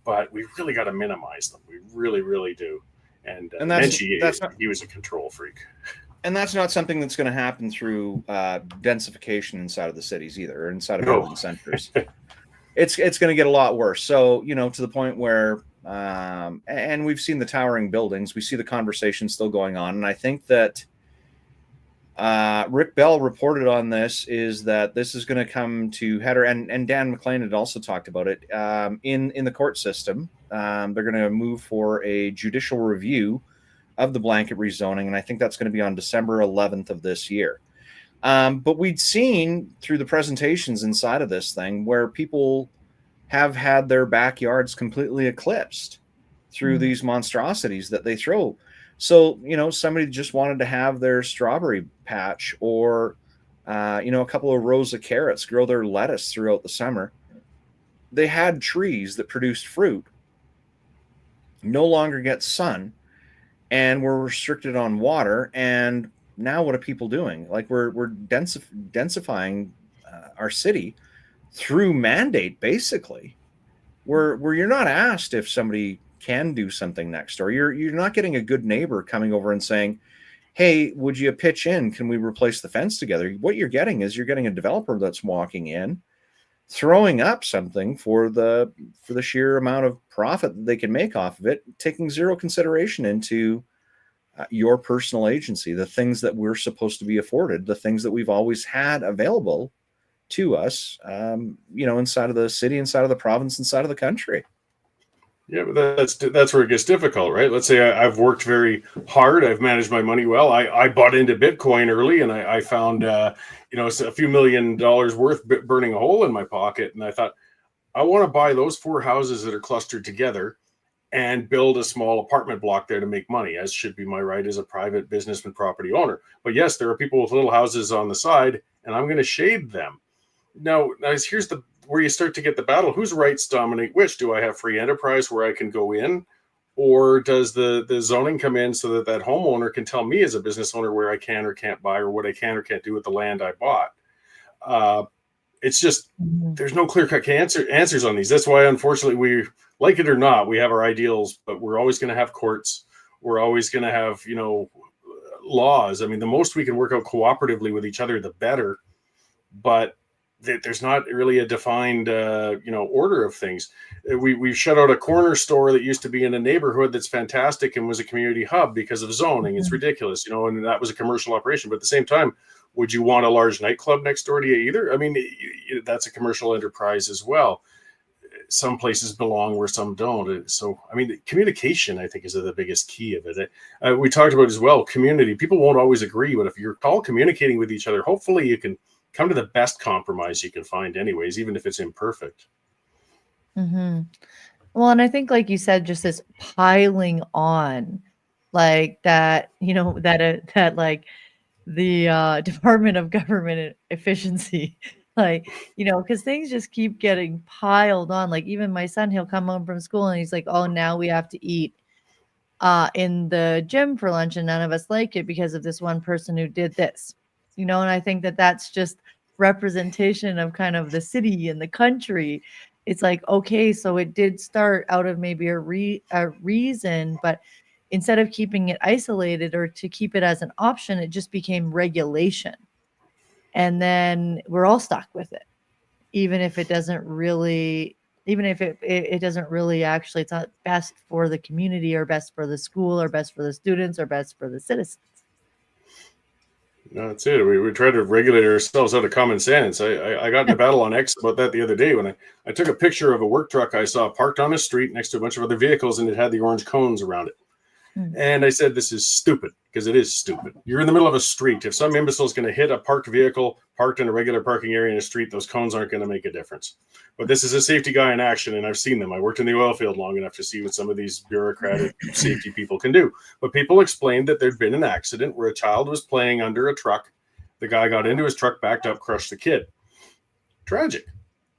but we really got to minimize them. We really, really do. And he was a control freak. And that's not something that's going to happen through densification inside of the cities either, or inside of urban centers. It's going to get a lot worse. So, to the point where, and we've seen the towering buildings, we see the conversation still going on. And I think that Rick Bell reported on this, is that this is going to come to header, and Dan McLean had also talked about it in the court system. They're going to move for a judicial review of the blanket rezoning, and I think that's going to be on December 11th of this year. But we'd seen through the presentations inside of this thing where people have had their backyards completely eclipsed through these monstrosities that they throw. So, somebody just wanted to have their strawberry patch or, a couple of rows of carrots, grow their lettuce throughout the summer. They had trees that produced fruit, no longer get sun, and were restricted on water. And now what are people doing? Like we're densifying our city through mandate, basically, where you're not asked if somebody can do something next door. You're not getting a good neighbor coming over and saying, "Hey, would you pitch in? Can we replace the fence together?" What you're getting is a developer that's walking in, throwing up something for the sheer amount of profit that they can make off of it, taking zero consideration into your personal agency, the things that we're supposed to be afforded, the things that we've always had available to us, inside of the city, inside of the province, inside of the country. Yeah, but that's where it gets difficult, right? Let's say I've worked very hard. I've managed my money well. I bought into Bitcoin early, and I found, a few $1 million worth burning a hole in my pocket. And I thought, I want to buy those 4 houses that are clustered together and build a small apartment block there to make money, as should be my right as a private businessman property owner. But yes, there are people with little houses on the side, and I'm going to shade them. Now here's where you start to get the battle. Whose rights dominate which? Do I have free enterprise where I can go in? Or does the zoning come in so that homeowner can tell me as a business owner where I can or can't buy, or what I can or can't do with the land I bought? It's just, there's no clear-cut answers on these. That's why, unfortunately, we, like it or not, we have our ideals, but we're always going to have courts. We're always going to have, laws. I mean, the most we can work out cooperatively with each other, the better. But there's not really a defined, order of things. We've shut out a corner store that used to be in a neighborhood that's fantastic and was a community hub because of zoning. It's ridiculous, and that was a commercial operation. But at the same time, would you want a large nightclub next door to you either? I mean, that's a commercial enterprise as well. Some places belong where some don't. So, I mean, communication, I think, is the biggest key of it. We talked about as well, community. People won't always agree, but if you're all communicating with each other, hopefully you can come to the best compromise you can find anyways, even if it's imperfect. Mm-hmm. Well, and I think, like you said, just this piling on, like that, that like the Department of Government Efficiency, because things just keep getting piled on. Like even my son, he'll come home from school and he's like, "Oh, now we have to eat in the gym for lunch, and none of us like it because of this one person who did this." And I think that that's just representation of kind of the city and the country. It's like, okay, so it did start out of maybe a reason, but instead of keeping it isolated or to keep it as an option, it just became regulation. And then we're all stuck with it, even if it doesn't really even if it doesn't really actually, it's not best for the community or best for the school or best for the students or best for the citizens. No, that's it. We try to regulate ourselves out of common sense. I got in a battle on X about that the other day when I took a picture of a work truck I saw parked on the street next to a bunch of other vehicles, and it had the orange cones around it. And I said, this is stupid, because it is stupid. You're in the middle of a street. If some imbecile is going to hit a parked vehicle parked in a regular parking area in a street, those cones aren't going to make a difference. But this is a safety guy in action, and I've seen them. I worked in the oil field long enough to see what some of these bureaucratic safety people can do. But people explained that there'd been an accident where a child was playing under a truck. The guy got into his truck, backed up, crushed the kid. Tragic.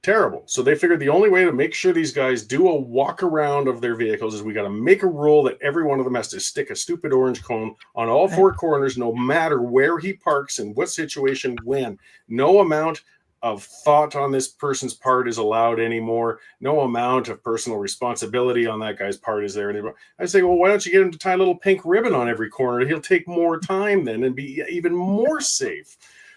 Terrible. So they figured the only way to make sure these guys do a walk around of their vehicles is we got to make a rule that every one of them has to stick a stupid orange cone on all four corners, no matter where he parks and what situation, when. No amount of thought on this person's part is allowed anymore. No amount of personal responsibility on that guy's part is there anymore. I say, well, why don't you get him to tie a little pink ribbon on every corner? He'll take more time then and be even more safe.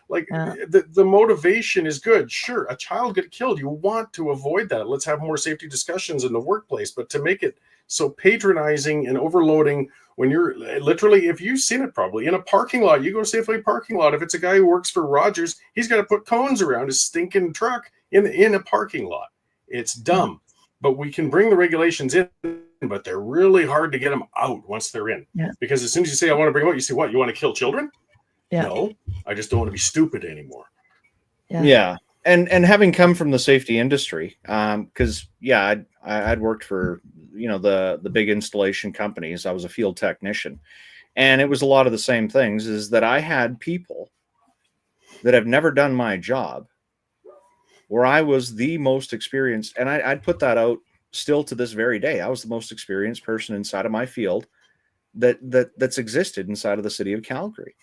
Like the motivation is good. Sure, a child get killed. You want to avoid that. Let's have more safety discussions in the workplace. But to make it so patronizing and overloading when you're literally, if you've seen it probably in a parking lot, you go to Safeway parking lot. If it's a guy who works for Rogers, he's got to put cones around his stinking truck in a parking lot. It's dumb. But we can bring the regulations in, but they're really hard to get them out once they're in. Yeah. Because as soon as you say, I want to bring them out, you say, what? You want to kill children? Yeah. No, I just don't want to be stupid anymore. Yeah. And having come from the safety industry, because I'd worked for the big installation companies. I was a field technician, and it was a lot of the same things. Is that I had people that have never done my job, where I was the most experienced, and I'd put that out still to this very day. I was the most experienced person inside of my field that's existed inside of the city of Calgary.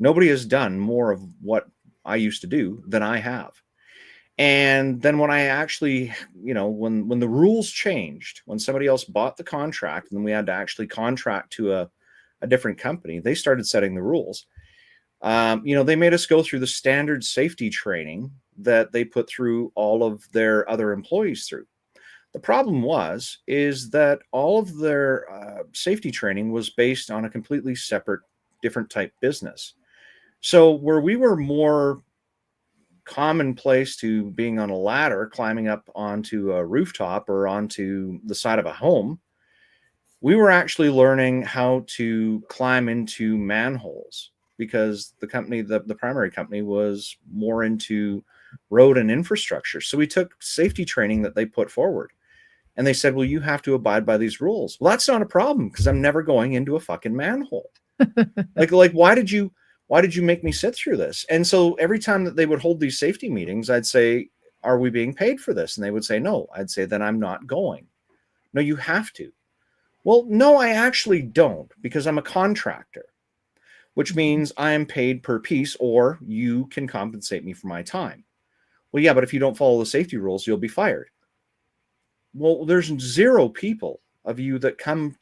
Nobody has done more of what I used to do than I have. And then when I actually, when the rules changed, when somebody else bought the contract and we had to actually contract to a different company, they started setting the rules. They made us go through the standard safety training that they put through all of their other employees through. The problem is that all of their safety training was based on a completely separate, different type business. So where we were more commonplace to being on a ladder, climbing up onto a rooftop or onto the side of a home, we were actually learning how to climb into manholes, because the company, the primary company, was more into road and infrastructure. So we took safety training that they put forward, and they said, well, you have to abide by these rules. Well, that's not a problem, because I'm never going into a fucking manhole. like why did you make me sit through this? And so every time that they would hold these safety meetings, I'd say, are we being paid for this? And they would say, no. I'd say, then I'm not going. No, you have to. Well, no, I actually don't, because I'm a contractor, which means I am paid per piece, or you can compensate me for my time. Well, yeah, but if you don't follow the safety rules, you'll be fired. Well, there's 0 people of you that come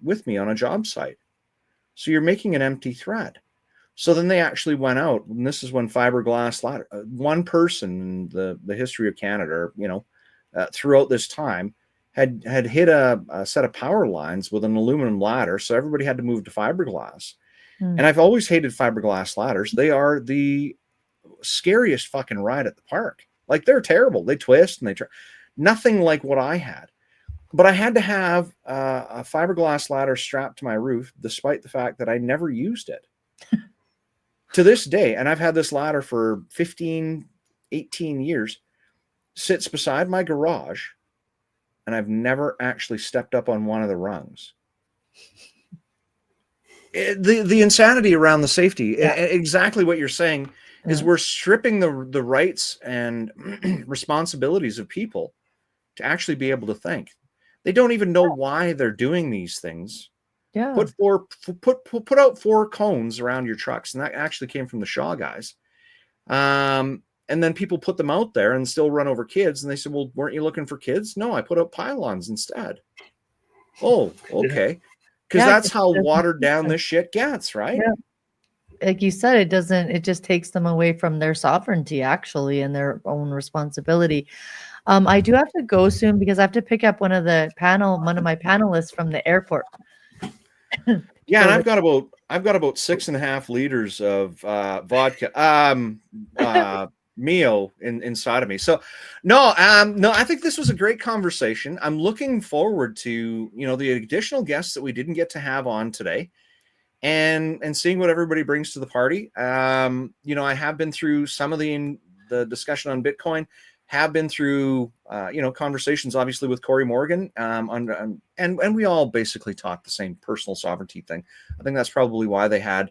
with me on a job site. So you're making an empty threat. So then they actually went out, and this is when fiberglass ladder, one person in the history of Canada, throughout this time, had hit a set of power lines with an aluminum ladder. So everybody had to move to fiberglass. And I've always hated fiberglass ladders. They are the scariest fucking ride at the park. Like, they're terrible. They twist and they turn. Nothing like what I had. But I had to have a fiberglass ladder strapped to my roof, despite the fact that I never used it. To this day, and I've had this ladder for 15, 18 years, sits beside my garage, and I've never actually stepped up on one of the rungs. The insanity around the safety, exactly what you're saying, is we're stripping the rights and responsibilities of people to actually be able to think. They don't even know why they're doing these things. Yeah. Put out 4 cones around your trucks, and that actually came from the Shaw guys. And then people put them out there and still run over kids. And they said, "Well, weren't you looking for kids?" "No, I put up pylons instead." "Oh, okay." Because that's how watered down this shit gets, right? Yeah. Like you said, it just takes them away from their sovereignty, actually, and their own responsibility. I do have to go soon because I have to pick up one of my panelists from the airport. Yeah, and So- I've got about 6.5 liters of vodka, Mio inside of me. So no, I think this was a great conversation. I'm looking forward to, the additional guests that we didn't get to have on today, and seeing what everybody brings to the party. I have been through some of the discussion on Bitcoin, have been through conversations obviously with Corey Morgan, and we all basically talk the same personal sovereignty thing. I think that's probably why they had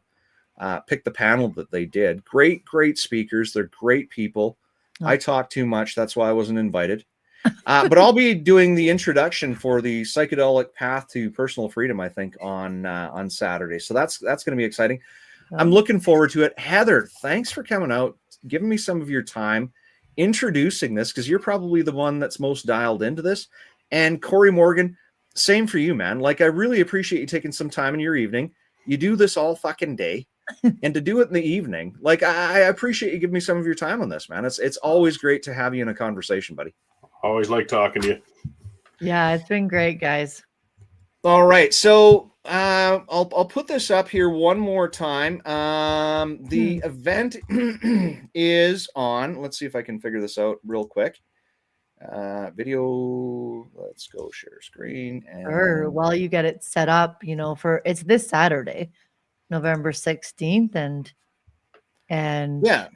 picked the panel that they did. Great speakers. They're great people. Oh. I talk too much. That's why I wasn't invited. But I'll be doing the introduction for the psychedelic path to personal freedom, I think, on Saturday. So that's going to be exciting. I'm looking forward to it. Heather, thanks for coming out, giving me some of your time, introducing this, because you're probably the one that's most dialed into this. And Corey Morgan, same for you, man. Like, I really appreciate you taking some time in your evening. You do this all fucking day. And to do it in the evening, like, I appreciate you giving me some of your time on this, man. It's always great to have you in a conversation, buddy. Always like talking to you. Yeah, it's been great, guys. All right, so I'll put this up here one more time. The event is on. Let's see if I can figure this out real quick. Video. Let's go share screen. Or while you get it set up, it's this Saturday, November 16th, and yeah.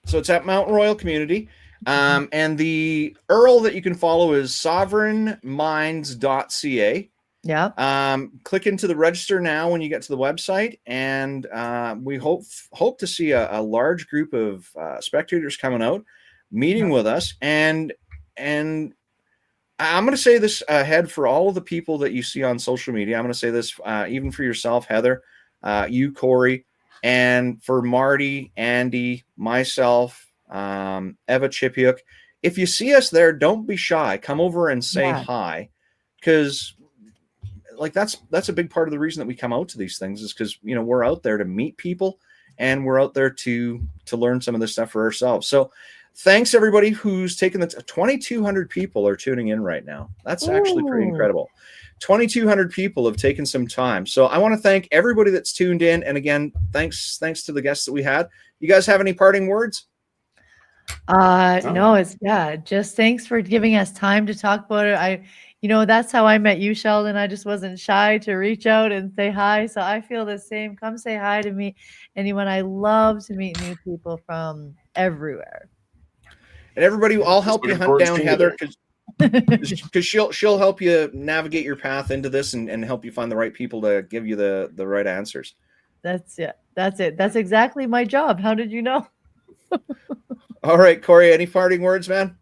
So it's at Mount Royal Community. And the URL that you can follow is sovereignminds.ca. yeah. Click into the register now when you get to the website, and we hope to see a large group of spectators coming out, meeting with us, and I'm going to say this ahead for all of the people that you see on social media. I'm going to say this even for yourself, Heather, you, Corey, and for Marty, Andy, myself, Eva Chipiuk. If you see us there, don't be shy. Come over and say hi, because like that's a big part of the reason that we come out to these things, is because we're out there to meet people, and we're out there to learn some of this stuff for ourselves. So thanks everybody who's taken the 2,200 people are tuning in right now. That's actually pretty incredible. 2,200 people have taken some time. So I want to thank everybody that's tuned in, and again, thanks to the guests that we had. You guys have any parting words? No, just thanks for giving us time to talk about it. That's how I met you, Sheldon. I just wasn't shy to reach out and say hi. So I feel the same. Come say hi to me. Anyone. I love to meet new people from everywhere. And everybody, I'll help you hunt down Heather, because she'll help you navigate your path into this and help you find the right people to give you the right answers. That's it. That's exactly my job. How did you know? All right, Corey, any parting words, man?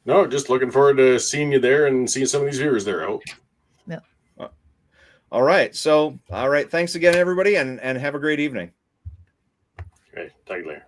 No, just looking forward to seeing you there and seeing some of these viewers there. I hope. Yeah. All right. So, thanks again, everybody, and have a great evening. Okay, talk to you later.